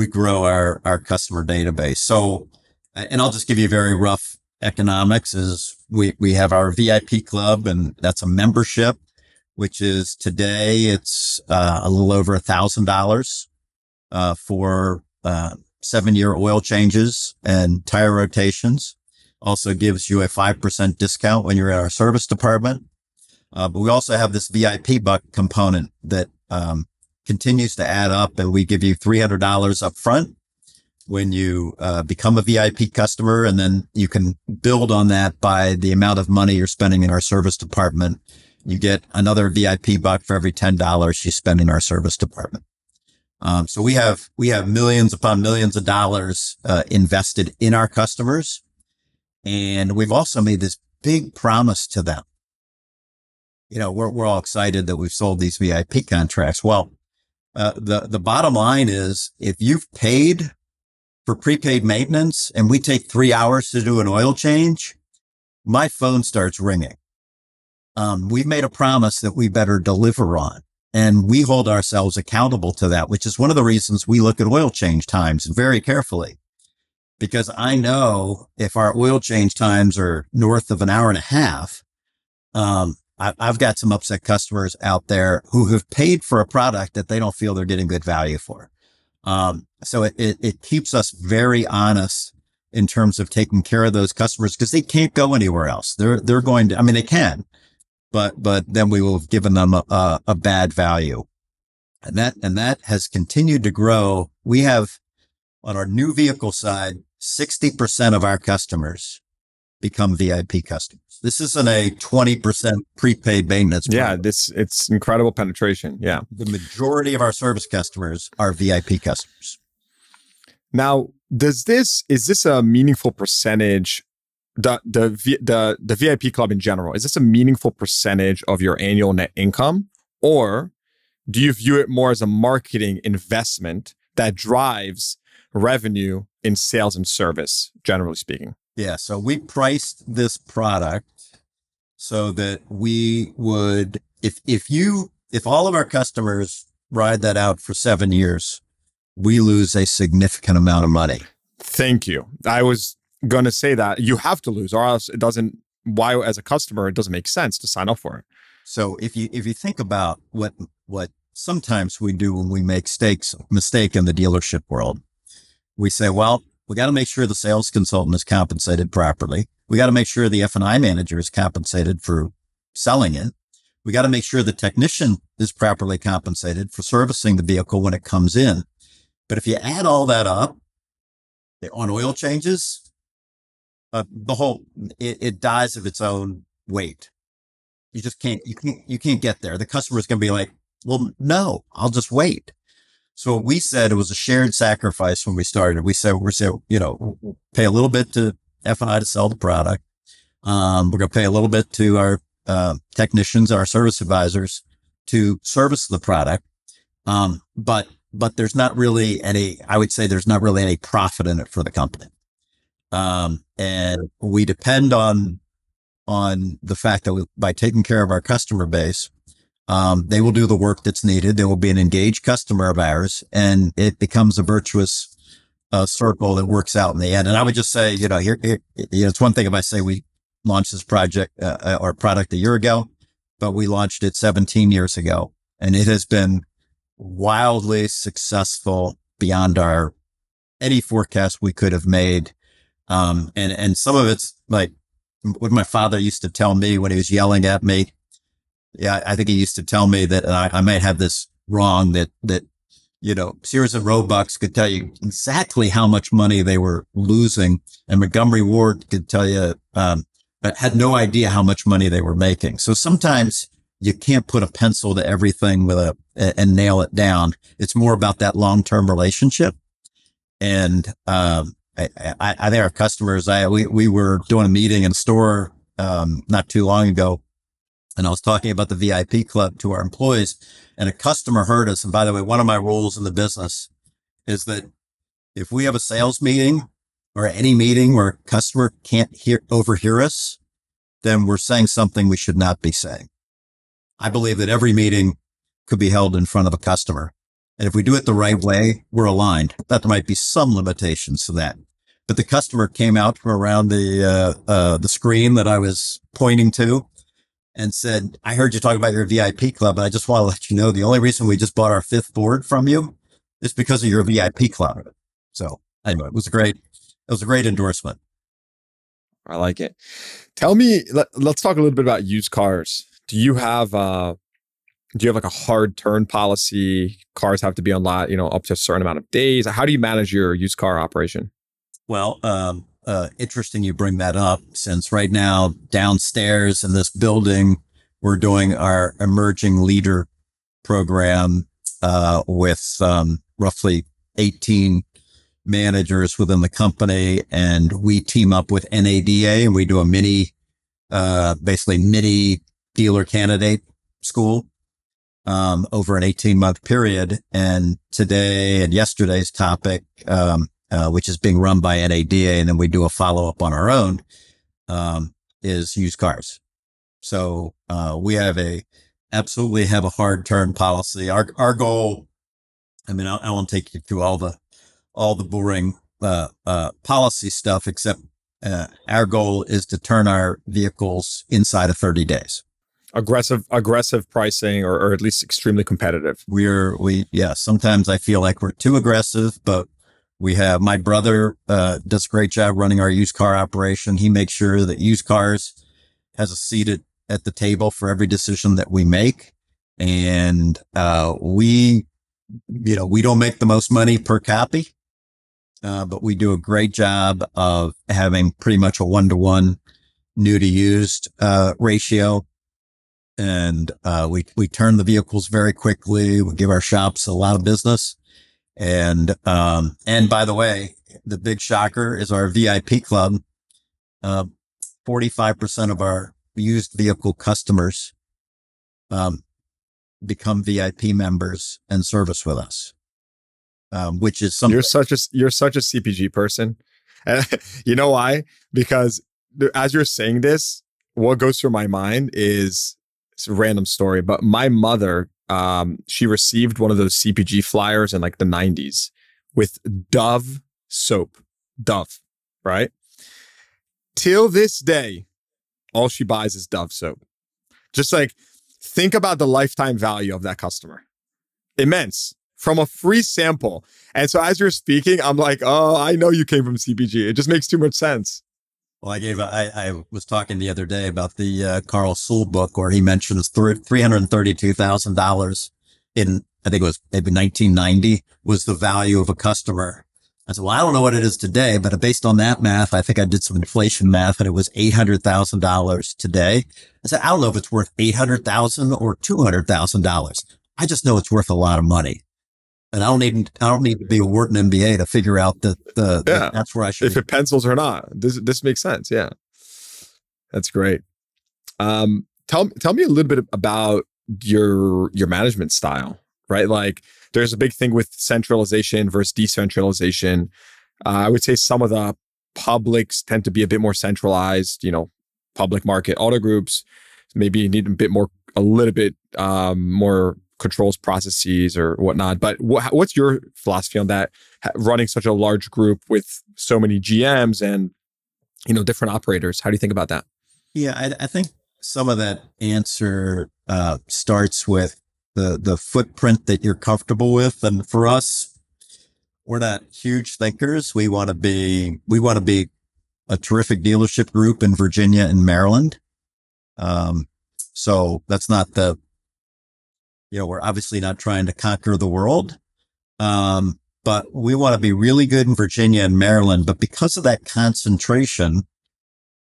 S1: grow our customer database. So, and I'll just give you a very rough economics is we have our VIP club, and that's a membership, which is today it's a little over $1,000 for 7-year oil changes and tire rotations. Also gives you a 5% discount when you're at our service department. But we also have this VIP buck component that continues to add up, and we give you $300 up front when you become a VIP customer, and then you can build on that by the amount of money you're spending in our service department. You get another VIP buck for every $10 you spend in our service department. So we have millions upon millions of dollars invested in our customers. And we've also made this big promise to them. We're all excited that we've sold these VIP contracts. Well, the bottom line is if you've paid for prepaid maintenance and we take 3 hours to do an oil change, my phone starts ringing. We've made a promise that we better deliver on, and we hold ourselves accountable to that, which is one of the reasons we look at oil change times very carefully. Because I know if our oil change times are north of an hour and a half, I've got some upset customers out there who have paid for a product that they don't feel they're getting good value for. So it keeps us very honest in terms of taking care of those customers because they can't go anywhere else. They're going to, they can, but then we will have given them a bad value. And that has continued to grow. We have on our new vehicle side, 60% of our customers become VIP customers. This isn't a 20% prepaid maintenance program.
S3: Yeah, it's incredible penetration. Yeah.
S1: The majority of our service customers are VIP customers.
S3: Now, is this a meaningful percentage, the VIP club in general, is this a meaningful percentage of your annual net income? Or do you view it more as a marketing investment that drives revenue in sales and service, generally speaking?
S1: Yeah. So we priced this product so that we would, if all of our customers ride that out for 7 years, we lose a significant amount of money.
S3: Thank you. I was going to say that you have to lose, or else it doesn't, why as a customer, it doesn't make sense to sign up for it.
S1: So if you think about what sometimes we do when we make mistake in the dealership world, we say, well, we got to make sure the sales consultant is compensated properly. We got to make sure the F&I manager is compensated for selling it. We got to make sure the technician is properly compensated for servicing the vehicle when it comes in. But if you add all that up on oil changes, it dies of its own weight. You just can't get there. The customer's going to be like, well, no, I'll just wait. So we said it was a shared sacrifice when we started. We said, we'll pay a little bit to F&I to sell the product. We're going to pay a little bit to our technicians, our service advisors to service the product. But there's not really I would say there's not really any profit in it for the company. And we depend on the fact that by taking care of our customer base, they will do the work that's needed. They will be an engaged customer of ours, and it becomes a virtuous circle that works out in the end. And I would just say, here, it's one thing if I say we launched this project or product a year ago, but we launched it 17 years ago, and it has been wildly successful beyond any forecast we could have made. And some of it's like what my father used to tell me when he was yelling at me. Yeah, I think he used to tell me that, and I might have this wrong, that Sears and Roebuck could tell you exactly how much money they were losing, and Montgomery Ward could tell you, but had no idea how much money they were making. So sometimes you can't put a pencil to everything and nail it down. It's more about that long-term relationship. And I think our customers, we were doing a meeting in a store not too long ago, and I was talking about the VIP Club to our employees, and a customer heard us. And by the way, one of my rules in the business is that if we have a sales meeting or any meeting where a customer can't overhear us, then we're saying something we should not be saying. I believe that every meeting could be held in front of a customer. And if we do it the right way, we're aligned. That there might be some limitations to that. But the customer came out from around the screen that I was pointing to and said, I heard you talk about your VIP club, and I just want to let you know the only reason we just bought our 5th board from you is because of your VIP club. So anyway, it was a great endorsement.
S3: I like it. Tell me, let's talk a little bit about used cars. Do you have like a hard turn policy? Cars have to be on lot, up to a certain amount of days. How do you manage your used car operation?
S1: Well, interesting you bring that up, since right now downstairs in this building, we're doing our emerging leader program with roughly 18 managers within the company, and we team up with NADA and we do a basically mini dealer candidate school over an 18-month period. And today and yesterday's topic, which is being run by NADA, and then we do a follow-up on our own, is used cars. So we absolutely have a hard turn policy. Our goal, I mean, I won't take you through all the boring policy stuff, except our goal is to turn our vehicles inside of 30 days.
S3: Aggressive pricing, or at least extremely competitive.
S1: Sometimes I feel like we're too aggressive, but my brother does a great job running our used car operation. He makes sure that used cars has a seat at the table for every decision that we make. And we don't make the most money per copy, but we do a great job of having pretty much a 1-to-1 new to used ratio. And we turn the vehicles very quickly. We give our shops a lot of business. And by the way, the big shocker is our VIP club. 45% of our used vehicle customers become VIP members and service with us. which is something.
S3: You're such a CPG person. And you know why? Because as you're saying this, what goes through my mind is it's a random story, but my mother, she received one of those CPG flyers in like the 90s with Dove soap. Dove, right? Till this day, all she buys is Dove soap. Just like, think about the lifetime value of that customer. Immense. From a free sample. And so as you're speaking, I'm like, oh, I know you came from CPG. It just makes too much sense.
S1: Well, I was talking the other day about the Carl Sewell book where he mentions $332,000 in, I think it was maybe 1990 was the value of a customer. I said, well, I don't know what it is today, but based on that math, I think I did some inflation math and it was $800,000 today. I said, I don't know if it's worth $800,000 or $200,000. I just know it's worth a lot of money. And I don't need to be a Wharton MBA to figure out that that's where I should.
S3: If it pencils or not, this makes sense. Yeah, that's great. Tell me a little bit about your management style, right? Like, there's a big thing with centralization versus decentralization. I would say some of the publics tend to be a bit more centralized. Public market auto groups maybe need a little bit more controls, processes, or whatnot. But what's your philosophy on that? Running such a large group with so many GMs and different operators, how do you think about that?
S1: Yeah, I think some of that answer starts with the footprint that you're comfortable with, and for us, we're not huge thinkers. We want to be a terrific dealership group in Virginia and Maryland. So that's not we're obviously not trying to conquer the world. But we want to be really good in Virginia and Maryland. But because of that concentration,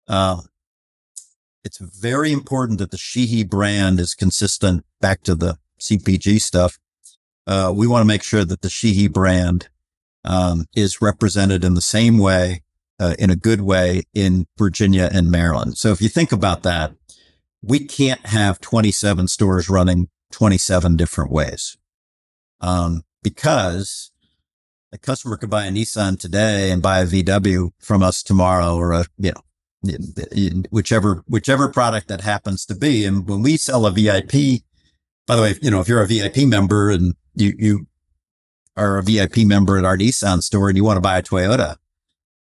S1: it's very important that the Sheehy brand is consistent. Back to the CPG stuff. We want to make sure that the Sheehy brand, is represented in the same way, in a good way in Virginia and Maryland. So if you think about that, we can't have 27 stores running 27 different ways. Because a customer could buy a Nissan today and buy a VW from us tomorrow, or whichever product that happens to be. And when we sell a VIP, by the way, if you're a VIP member and you are a VIP member at our Nissan store and you want to buy a Toyota,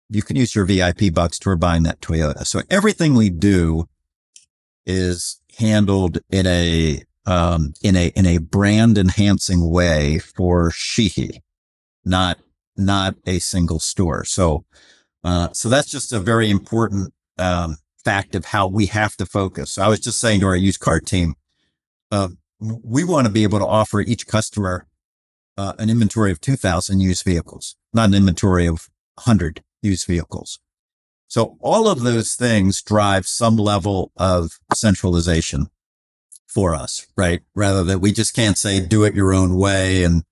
S1: you can use your VIP bucks toward buying that Toyota. So everything we do is handled in a brand enhancing way for Sheehy, not a single store. So that's just a very important, fact of how we have to focus. So I was just saying to our used car team, we want to be able to offer each customer, an inventory of 2,000 used vehicles, not an inventory of 100 used vehicles. So all of those things drive some level of centralization for us, right? Rather than we just can't say, do it your own way and,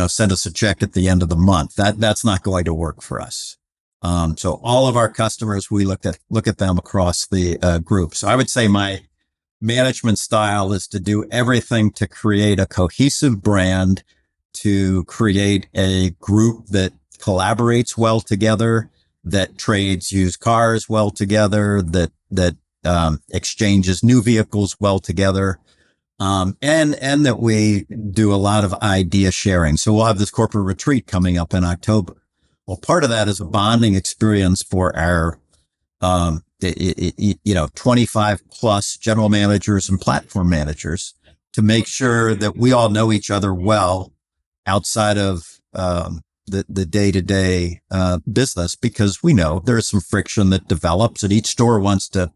S1: send us a check at the end of the month. That's not going to work for us. So all of our customers, we look at them across the group. So I would say my management style is to do everything to create a cohesive brand, to create a group that collaborates well together, that trades used cars well together, that exchanges new vehicles well together, and that we do a lot of idea sharing. So we'll have this corporate retreat coming up in October. Well, part of that is a bonding experience for our 25 plus general managers and platform managers to make sure that we all know each other well outside of the day-to-day business, because we know there's some friction that develops, and each store wants to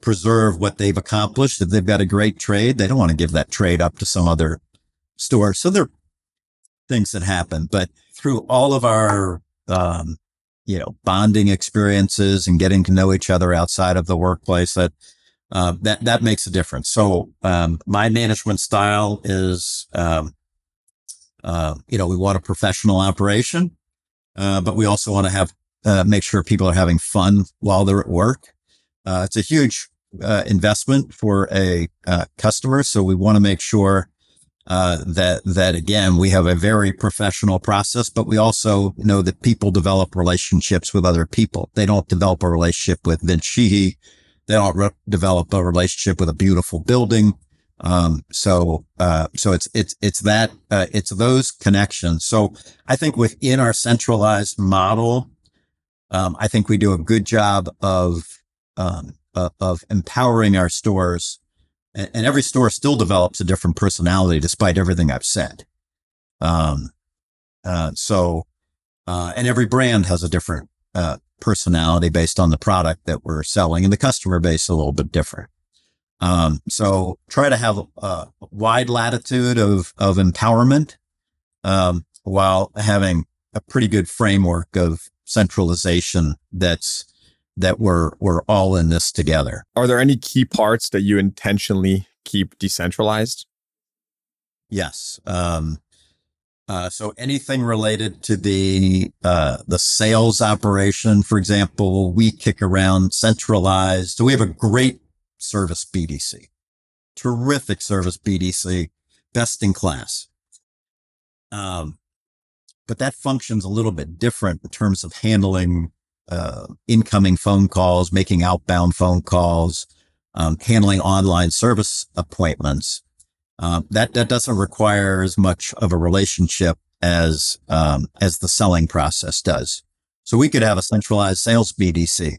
S1: preserve what they've accomplished. If they've got a great trade, they don't want to give that trade up to some other store. So there are things that happen, but through all of our bonding experiences and getting to know each other outside of the workplace, that makes a difference. So my management style is we want a professional operation, but we also want to have make sure people are having fun while they're at work. It's a huge investment for a customer, so we want to make sure that again, we have a very professional process, but we also know that people develop relationships with other people. They don't develop a relationship with Vince Sheehy. They don't develop a relationship with a beautiful building. So it's those connections. So I think within our centralized model, I think we do a good job of empowering our stores, and every store still develops a different personality despite everything I've said. And every brand has a different, personality based on the product that we're selling, and the customer base a little bit different. So try to have a wide latitude of empowerment, while having a pretty good framework of centralization that we're all in this together.
S3: Are there any key parts that you intentionally keep decentralized?
S1: Yes. So anything related to the sales operation, for example, we kick around centralized. So we have a great service BDC, terrific service BDC, best in class. But that functions a little bit different in terms of handling incoming phone calls, making outbound phone calls, handling online service appointments. That doesn't require as much of a relationship as the selling process does. So we could have a centralized sales BDC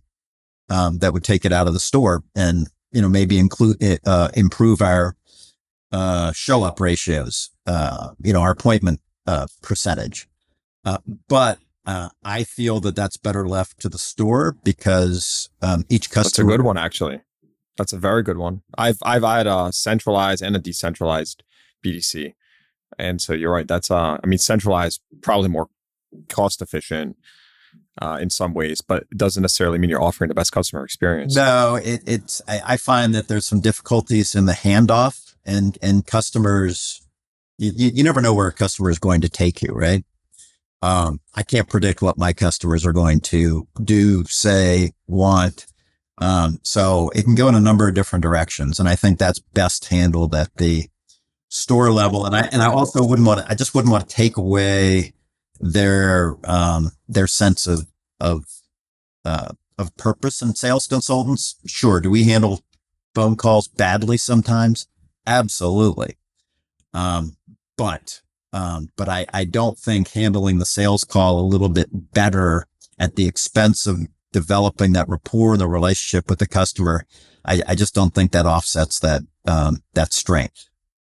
S1: that would take it out of the store and maybe improve our show up ratios, our appointment percentage. But I feel that that's better left to the store because each customer.
S3: That's a good one, actually. That's a very good one. I've had a centralized and a decentralized BDC, and so you're right. That's centralized probably more cost efficient in some ways, but it doesn't necessarily mean you're offering the best customer experience.
S1: No, I find that there's some difficulties in the handoff, and customers. You never know where a customer is going to take you, right? I can't predict what my customers are going to do, say, want. So it can go in a number of different directions. And I think that's best handled at the store level. And I also I just wouldn't want to take away their sense of purpose. And sales consultants, sure. Do we handle phone calls badly sometimes? Absolutely. But I don't think handling the sales call a little bit better at the expense of developing that rapport and the relationship with the customer. I just don't think that offsets that strength.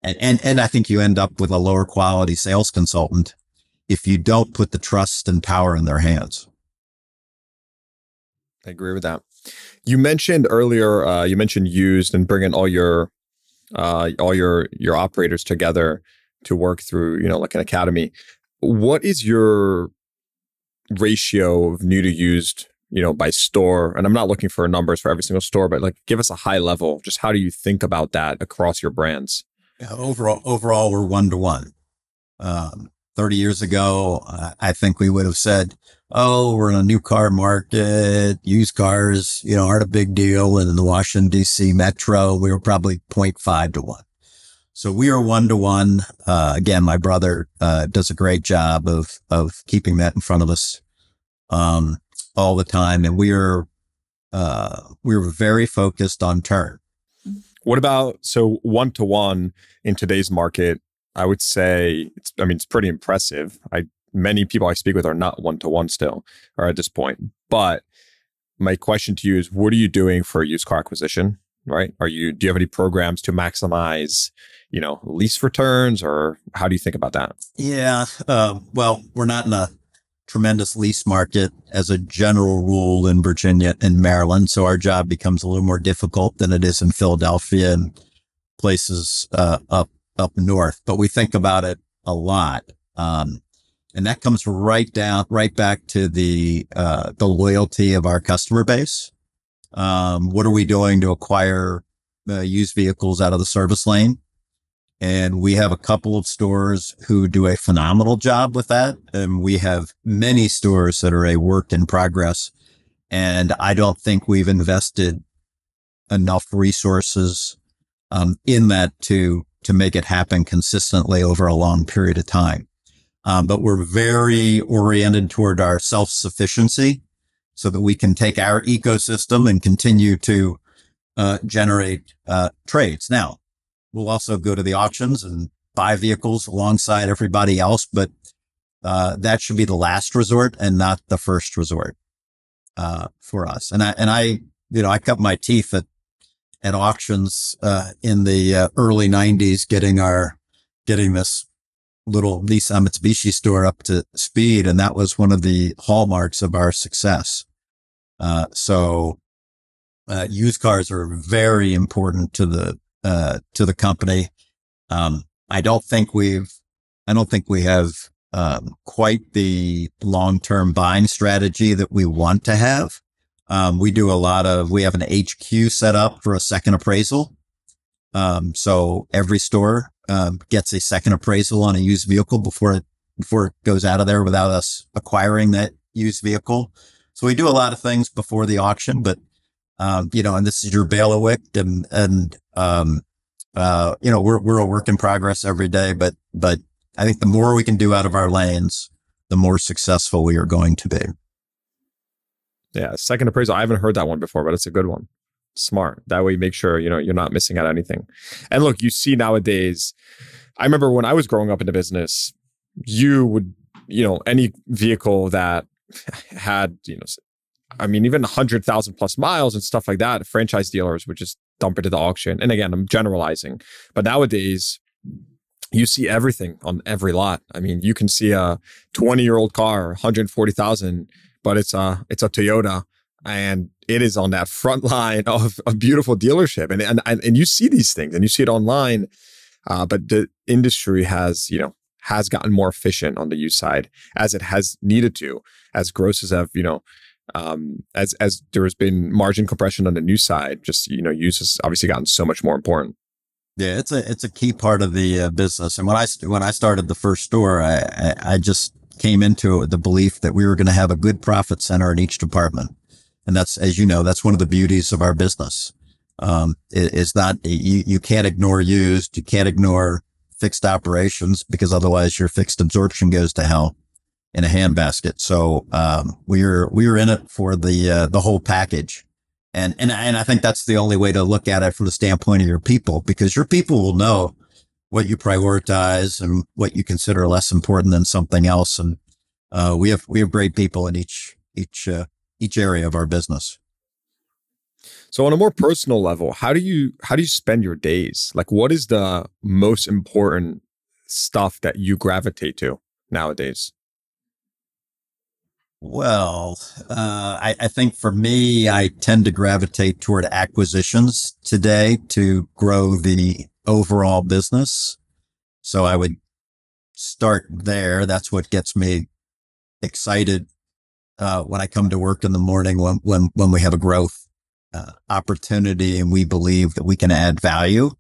S1: And I think you end up with a lower quality sales consultant if you don't put the trust and power in their hands.
S3: I agree with that. You mentioned earlier, you mentioned used and bringing all your operators together to work through, like an academy. What is your ratio of new to used, by store? And I'm not looking for numbers for every single store, but give us a high level. Just how do you think about that across your brands?
S1: Yeah, overall, we're 1-to-1. 30 years ago, I think we would have said, oh, we're in a new car market. Used cars, aren't a big deal. And in the Washington, D.C. metro, we were probably 0.5-to-1. So we are 1-to-1. Again, my brother does a great job of keeping that in front of us all the time, and we're very focused on turn.
S3: What about 1-to-1 in today's market? I would say it's pretty impressive. Many people I speak with are not 1-to-1 still, or at this point. But my question to you is, what are you doing for used car acquisition? Right? Do you have any programs to maximize, lease returns, or how do you think about that?
S1: Yeah. Well, we're not in a tremendous lease market as a general rule in Virginia and Maryland. So our job becomes a little more difficult than it is in Philadelphia and places, up north, but we think about it a lot. And that comes right back to the loyalty of our customer base. What are we doing to acquire used vehicles out of the service lane? And we have a couple of stores who do a phenomenal job with that. And we have many stores that are a work in progress. And I don't think we've invested enough resources in that to to make it happen consistently over a long period of time. But we're very oriented toward our self-sufficiency so that we can take our ecosystem and continue to generate trades. Now, we'll also go to the auctions and buy vehicles alongside everybody else, but that should be the last resort and not the first resort for us. And I cut my teeth at auctions in the early 90s, getting this little Nissan Mitsubishi store up to speed, and that was one of the hallmarks of our success. So used cars are very important to the company. I don't think we have quite the long-term buying strategy that we want to have. We have an HQ set up for a second appraisal. So every store gets a second appraisal on a used vehicle before it goes out of there without us acquiring that used vehicle. So we do a lot of things before the auction, but and this is your bailiwick, and we're a work in progress every day, but I think the more we can do out of our lanes, the more successful we are going to be.
S3: Yeah, second appraisal. I haven't heard that one before, but it's a good one. Smart. That way you make sure, you're not missing out on anything. And look, you see nowadays, I remember when I was growing up in the business, you would, any vehicle that had, even 100,000 plus miles and stuff like that, franchise dealers would just dump it to the auction. And again, I'm generalizing, but nowadays you see everything on every lot. I mean, you can see a 20-year-old car, 140,000, but it's a Toyota, and it is on that front line of a beautiful dealership. And you see these things and you see it online. But the industry has gotten more efficient on the used side, as it has needed to, as grosses have, as there has been margin compression on the new side. Just, used has obviously gotten so much more important.
S1: Yeah, it's a key part of the business. And when I started the first store, I just came into it with the belief that we were going to have a good profit center in each department. And that's, as you know, that's one of the beauties of our business. Is that you can't ignore used, you can't ignore fixed operations, because otherwise your fixed absorption goes to hell in a handbasket. So, we're in it for the whole package. And I think that's the only way to look at it from the standpoint of your people, because your people will know what you prioritize and what you consider less important than something else. And we have great people in each area of our business.
S3: So on a more personal level, how do you spend your days? Like, what is the most important stuff that you gravitate to nowadays?
S1: Well, I think for me, I tend to gravitate toward acquisitions today to grow the overall business. So I would start there. That's what gets me excited when I come to work in the morning, when we have a growth opportunity and we believe that we can add value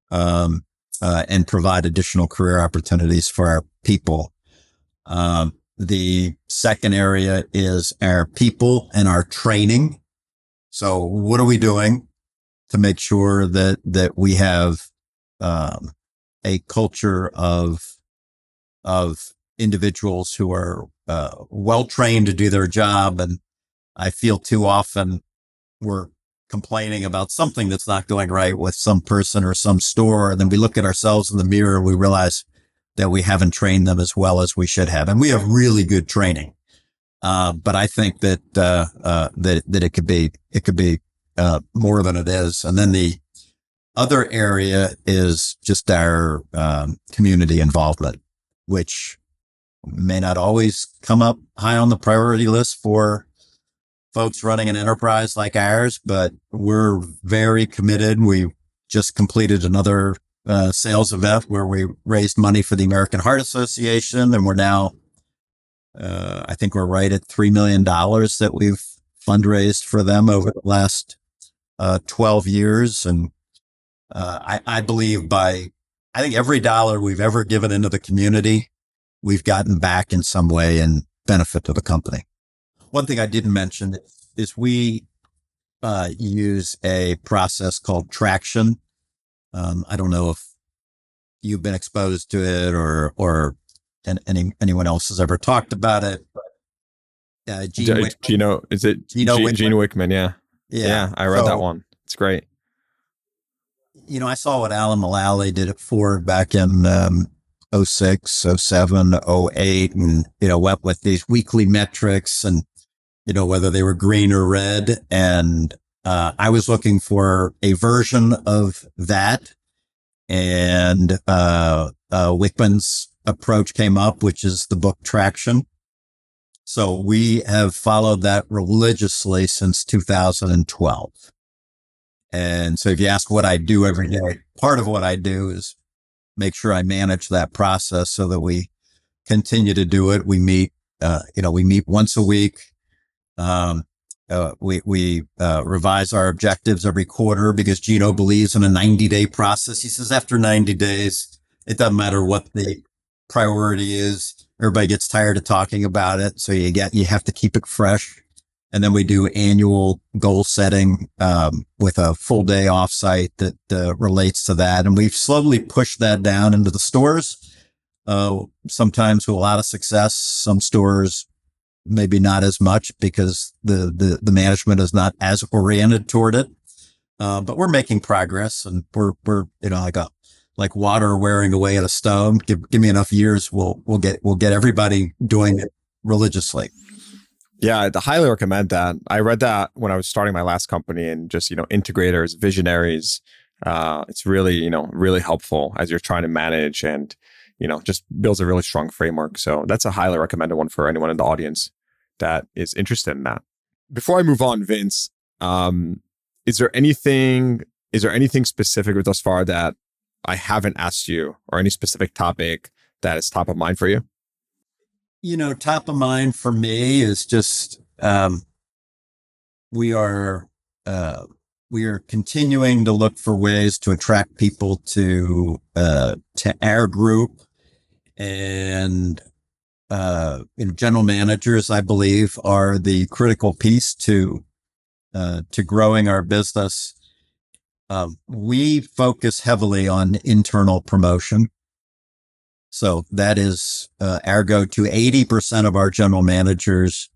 S1: and provide additional career opportunities for our people. The second area is our people and our training. So what are we doing to make sure that we have a culture of individuals who are well trained to do their job? And I feel too often we're complaining about something that's not going right with some person or some store, and then we look at ourselves in the mirror and we realize that we haven't trained them as well as we should have. And we have really good training. But I think that it could be more than it is. And then the other area is just our community involvement, which may not always come up high on the priority list for folks running an enterprise like ours, but we're very committed. We just completed another sales event where we raised money for the American Heart Association, and we're now, I think we're right at $3 million that we've fundraised for them over the last 12 years. And I believe I think every dollar we've ever given into the community, we've gotten back in some way in benefit to the company. One thing I didn't mention is we use a process called traction. I don't know if you've been exposed to it or anyone else has ever talked about it. Gene Wickman.
S3: Gino, is it
S1: Gino Wickman.
S3: Gene Wickman? Yeah. Yeah. I read that one. It's great.
S1: I saw what Alan Mullally did at Ford back in 06, 07, 08, and, went with these weekly metrics and, whether they were green or red. And I was looking for a version of that. And Wickman's approach came up, which is the book Traction. So we have followed that religiously since 2012. And so if you ask what I do every day, part of what I do is make sure I manage that process so that we continue to do it. We meet once a week. We revise our objectives every quarter because Gino believes in a 90-day process. He says after 90 days, it doesn't matter what the priority is. Everybody gets tired of talking about it. So you have to keep it fresh. And then we do annual goal setting, with a full day offsite that relates to that. And we've slowly pushed that down into the stores. Sometimes with a lot of success, some stores maybe not as much because the management is not as oriented toward it. But we're making progress, and we're like water wearing away at a stone. Give me enough years, we'll get everybody doing it religiously.
S3: Yeah, I'd highly recommend that. I read that when I was starting my last company, and just, integrators, visionaries. It's really, really helpful as you're trying to manage, and, just builds a really strong framework. So that's a highly recommended one for anyone in the audience that is interested in that. Before I move on, Vince, is there anything specific thus far that I haven't asked you, or any specific topic that is top of mind for you?
S1: Top of mind for me is just, we are continuing to look for ways to attract people to our group. And, general managers, I believe, are the critical piece to growing our business. We focus heavily on internal promotion. So that is our go-to. 80% of our general managers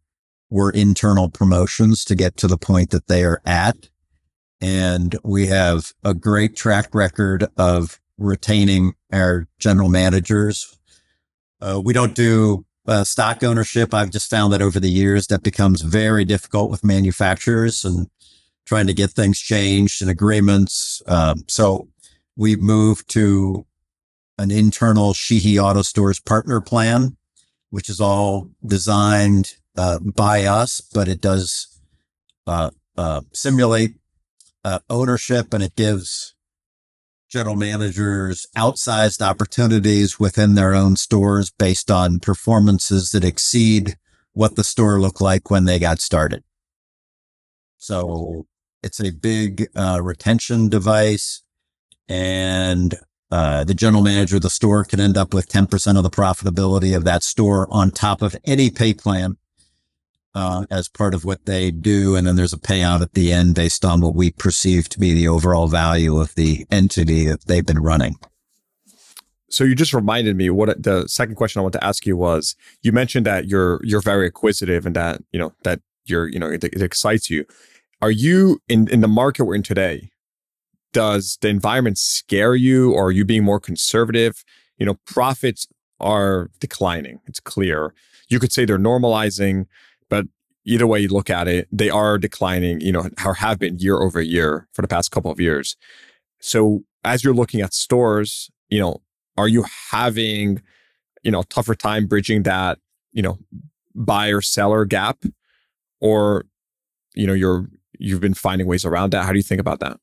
S1: were internal promotions to get to the point that they are at. And we have a great track record of retaining our general managers. We don't do stock ownership. I've just found that over the years that becomes very difficult with manufacturers and trying to get things changed and agreements. So we've moved to an internal Sheehy Auto Stores partner plan, which is all designed by us, but it does simulate ownership, and it gives general managers outsized opportunities within their own stores based on performances that exceed what the store looked like when they got started. So it's a big retention device, and the general manager of the store can end up with 10% of the profitability of that store on top of any pay plan as part of what they do. And then there's a payout at the end based on what we perceive to be the overall value of the entity that they've been running.
S3: So you just reminded me what the second question I want to ask you was, you mentioned that you're very acquisitive, and that, that it excites you. Are you in the market we're in today? Does the environment scare you, or are you being more conservative? Profits are declining. It's clear. You could say they're normalizing, but either way you look at it, they are declining, or have been year over year for the past couple of years. So as you're looking at stores, are you having, tougher time bridging that, buyer seller gap, or, you've been finding ways around that? How do you think about that?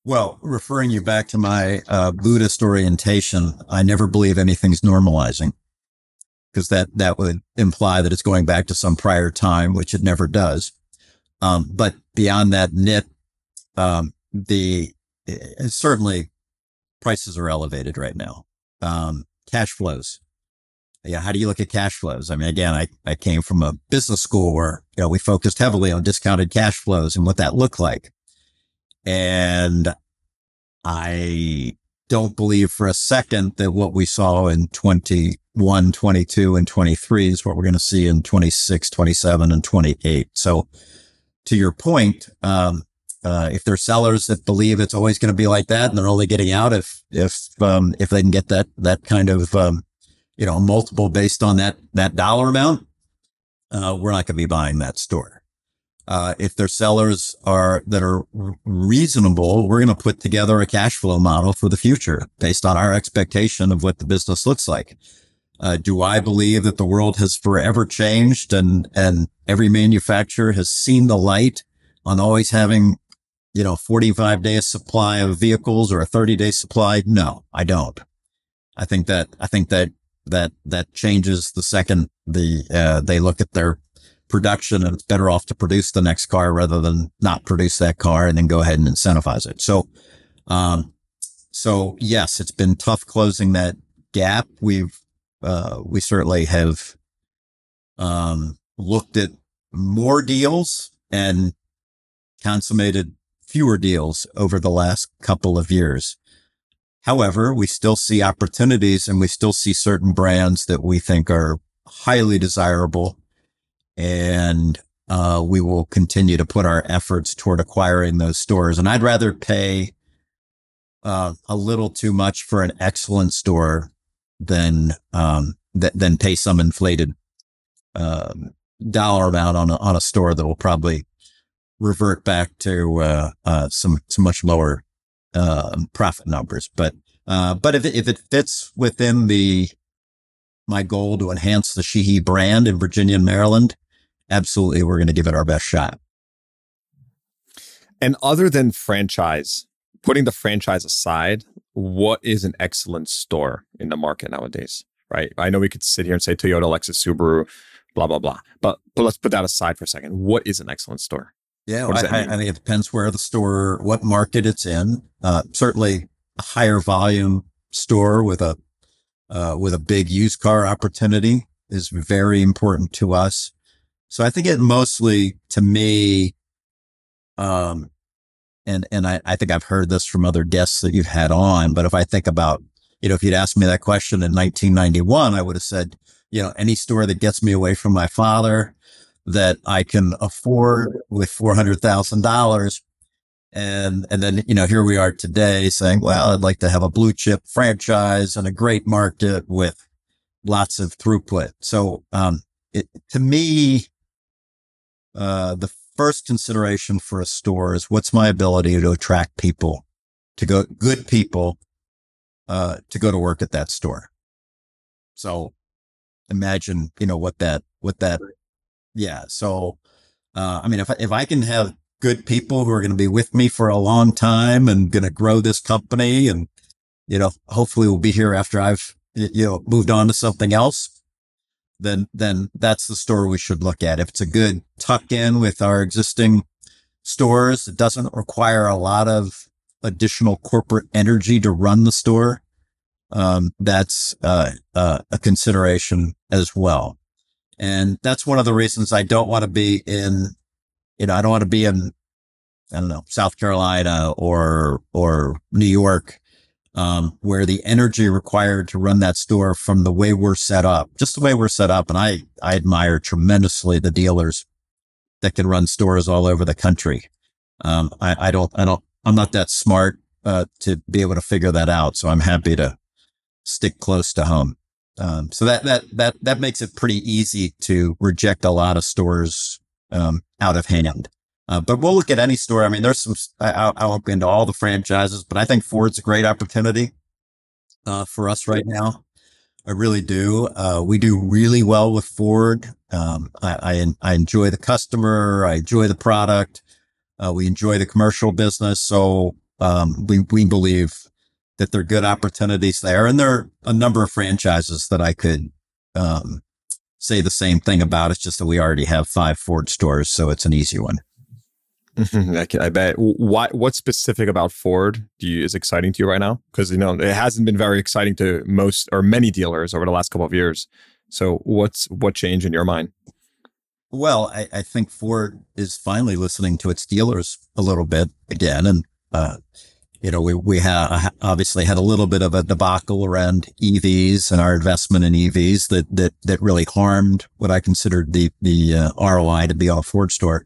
S1: Well, referring you back to my Buddhist orientation, I never believe anything's normalizing, because that would imply that it's going back to some prior time, which it never does. But beyond that nit, certainly prices are elevated right now. Cash flows. Yeah. How do you look at cash flows? I mean, again, I came from a business school where, we focused heavily on discounted cash flows and what that looked like. And I don't believe for a second that what we saw in 21, 22, and 23 is what we're going to see in 26, 27, and 28. So to your point, if there's sellers that believe it's always going to be like that and they're only getting out if they can get that kind of, multiple based on that dollar amount, we're not going to be buying that store. If their sellers that are reasonable, we're going to put together a cash flow model for the future based on our expectation of what the business looks like. Do I believe that the world has forever changed and every manufacturer has seen the light on always having, 45-day supply of vehicles or a 30-day supply? No, I don't. I think that changes the second they look at their production, and it's better off to produce the next car rather than not produce that car and then go ahead and incentivize it. So yes, it's been tough closing that gap. We certainly have, looked at more deals and consummated fewer deals over the last couple of years. However, we still see opportunities and we still see certain brands that we think are highly desirable. And we will continue to put our efforts toward acquiring those stores. And I'd rather pay a little too much for an excellent store than pay some inflated dollar amount on a store that will probably revert back to some much lower profit numbers. But if it fits within my goal to enhance the Sheehy brand in Virginia and Maryland, absolutely, we're going to give it our best shot.
S3: And other than franchise, putting the franchise aside, what is an excellent store in the market nowadays, right? I know we could sit here and say Toyota, Lexus, Subaru, blah, blah, blah. But let's put that aside for a second. What is an excellent store?
S1: Yeah, I think it depends where the store, what market it's in. Certainly a higher volume store with a big used car opportunity is very important to us. So I think it mostly, to me, and I think I've heard this from other guests that you've had on, but if I think about, if you'd asked me that question in 1991, I would have said, any store that gets me away from my father that I can afford with $400,000. And then, here we are today saying, well, I'd like to have a blue chip franchise and a great market with lots of throughput. So, to me, the first consideration for a store is what's my ability to attract people, good people, to go to work at that store. So imagine, yeah. So, if I can have good people who are going to be with me for a long time and going to grow this company and, hopefully we'll be here after I've, moved on to something else, then that's the store we should look at. If it's a good tuck in with our existing stores, it doesn't require a lot of additional corporate energy to run the store. That's a consideration as well. And that's one of the reasons I don't want to be in, South Carolina or New York, where the energy required to run that store from the way we're set up, just the way we're set up. And I admire tremendously the dealers that can run stores all over the country. I'm not that smart, to be able to figure that out. So I'm happy to stick close to home. So that makes it pretty easy to reject a lot of stores, out of hand. But we'll look at any store. There's some, I won't go into all the franchises, but I think Ford's a great opportunity, for us right now. I really do. We do really well with Ford. I enjoy the customer. I enjoy the product. We enjoy the commercial business. So, we believe that there are good opportunities there. And there are a number of franchises that I could, say the same thing about. It's just that we already have 5 Ford stores. So it's an easy one.
S3: I bet. What's specific about Ford is exciting to you right now? Because, it hasn't been very exciting to most or many dealers over the last couple of years. So what changed in your mind?
S1: Well, I think Ford is finally listening to its dealers a little bit again. And, we obviously had a little bit of a debacle around EVs and our investment in EVs that really harmed what I considered the ROI to be a Ford store.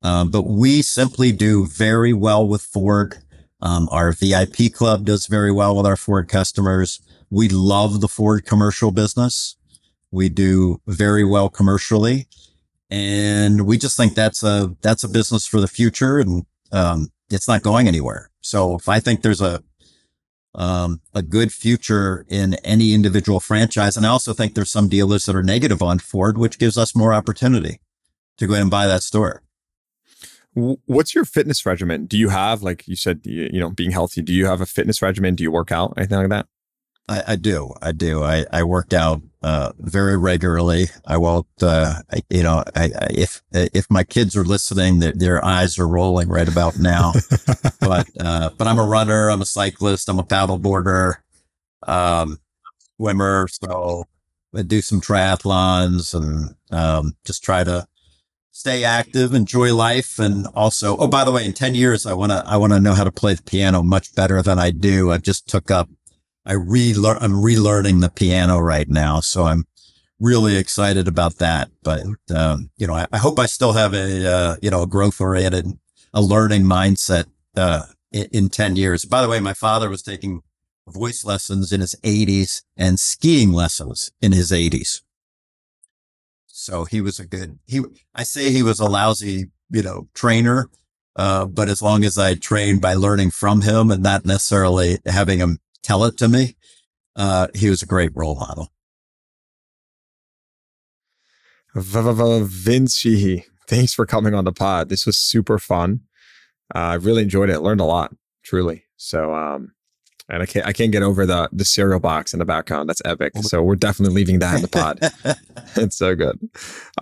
S1: But we simply do very well with Ford. Our VIP club does very well with our Ford customers. We love the Ford commercial business. We do very well commercially. And we just think that's a business for the future, and it's not going anywhere. So if I think there's a good future in any individual franchise, and I also think there's some dealers that are negative on Ford, which gives us more opportunity to go ahead and buy that store.
S3: What's your fitness regimen? Do you have, like you said, being healthy, do you have a fitness regimen? Do you work out, anything like that?
S1: I do. I worked out very regularly. I won't. If my kids are listening, their eyes are rolling right about now. But I'm a runner. I'm a cyclist. I'm a paddleboarder, swimmer. So I do some triathlons and just try to stay active, enjoy life, and also. Oh, by the way, in 10 years, I wanna know how to play the piano much better than I do. I just took up. I'm relearning the piano right now, so I'm really excited about that. But, I hope I still have a growth oriented, a learning mindset, in 10 years. By the way, my father was taking voice lessons in his 80s and skiing lessons in his 80s. So he was I say he was a lousy, trainer. But as long as I trained by learning from him and not necessarily having him tell it to me, he was a great role model.
S3: Vince Sheehy, thanks for coming on the pod. This was super fun. I really enjoyed it. Learned a lot, truly. So, and I can't get over the cereal box in the background. That's epic. So we're definitely leaving that in the pod. It's so good.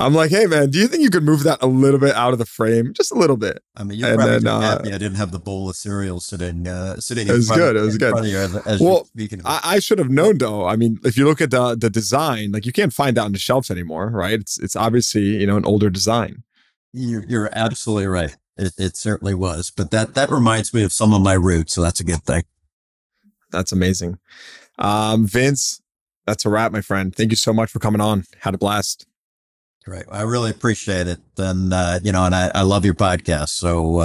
S3: I'm like, hey man, do you think you could move that a little bit out of the frame? Just a little bit.
S1: I mean, you're probably happy I didn't have the bowl of cereal sitting
S3: It was good. It was good. Well, I should have known though. I mean, if you look at the design, like you can't find that on the shelves anymore, right? It's obviously, an older design.
S1: You're absolutely right. It certainly was. But that reminds me of some of my roots. So that's a good thing.
S3: That's amazing. Vince, that's a wrap, my friend. Thank you so much for coming on. Had a blast.
S1: Great. I really appreciate it. And, and I love your podcast. So,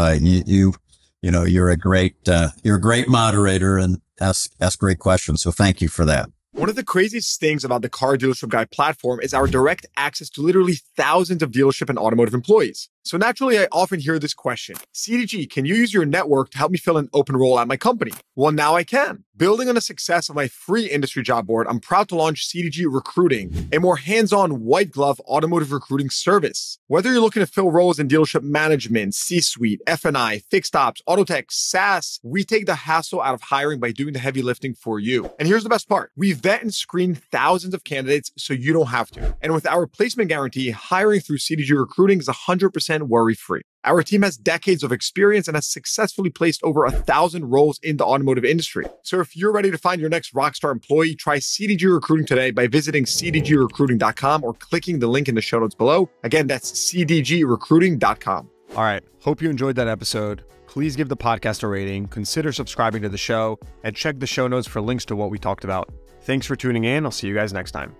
S1: you're a great moderator and ask great questions. So thank you for that.
S2: One of the craziest things about the Car Dealership Guy platform is our direct access to literally thousands of dealership and automotive employees. So naturally, I often hear this question: CDG, can you use your network to help me fill an open role at my company? Well, now I can. Building on the success of my free industry job board, I'm proud to launch CDG Recruiting, a more hands-on white glove automotive recruiting service. Whether you're looking to fill roles in dealership management, C-suite, F&I, fixed ops, auto tech, SaaS, we take the hassle out of hiring by doing the heavy lifting for you. And here's the best part: we vet and screen thousands of candidates so you don't have to. And with our placement guarantee, hiring through CDG Recruiting is 100% worry-free. Our team has decades of experience and has successfully placed over 1,000 roles in the automotive industry. So if you're ready to find your next rockstar employee, try CDG Recruiting today by visiting cdgrecruiting.com or clicking the link in the show notes below. Again, that's cdgrecruiting.com.
S4: All right. Hope you enjoyed that episode. Please give the podcast a rating, consider subscribing to the show, and check the show notes for links to what we talked about. Thanks for tuning in. I'll see you guys next time.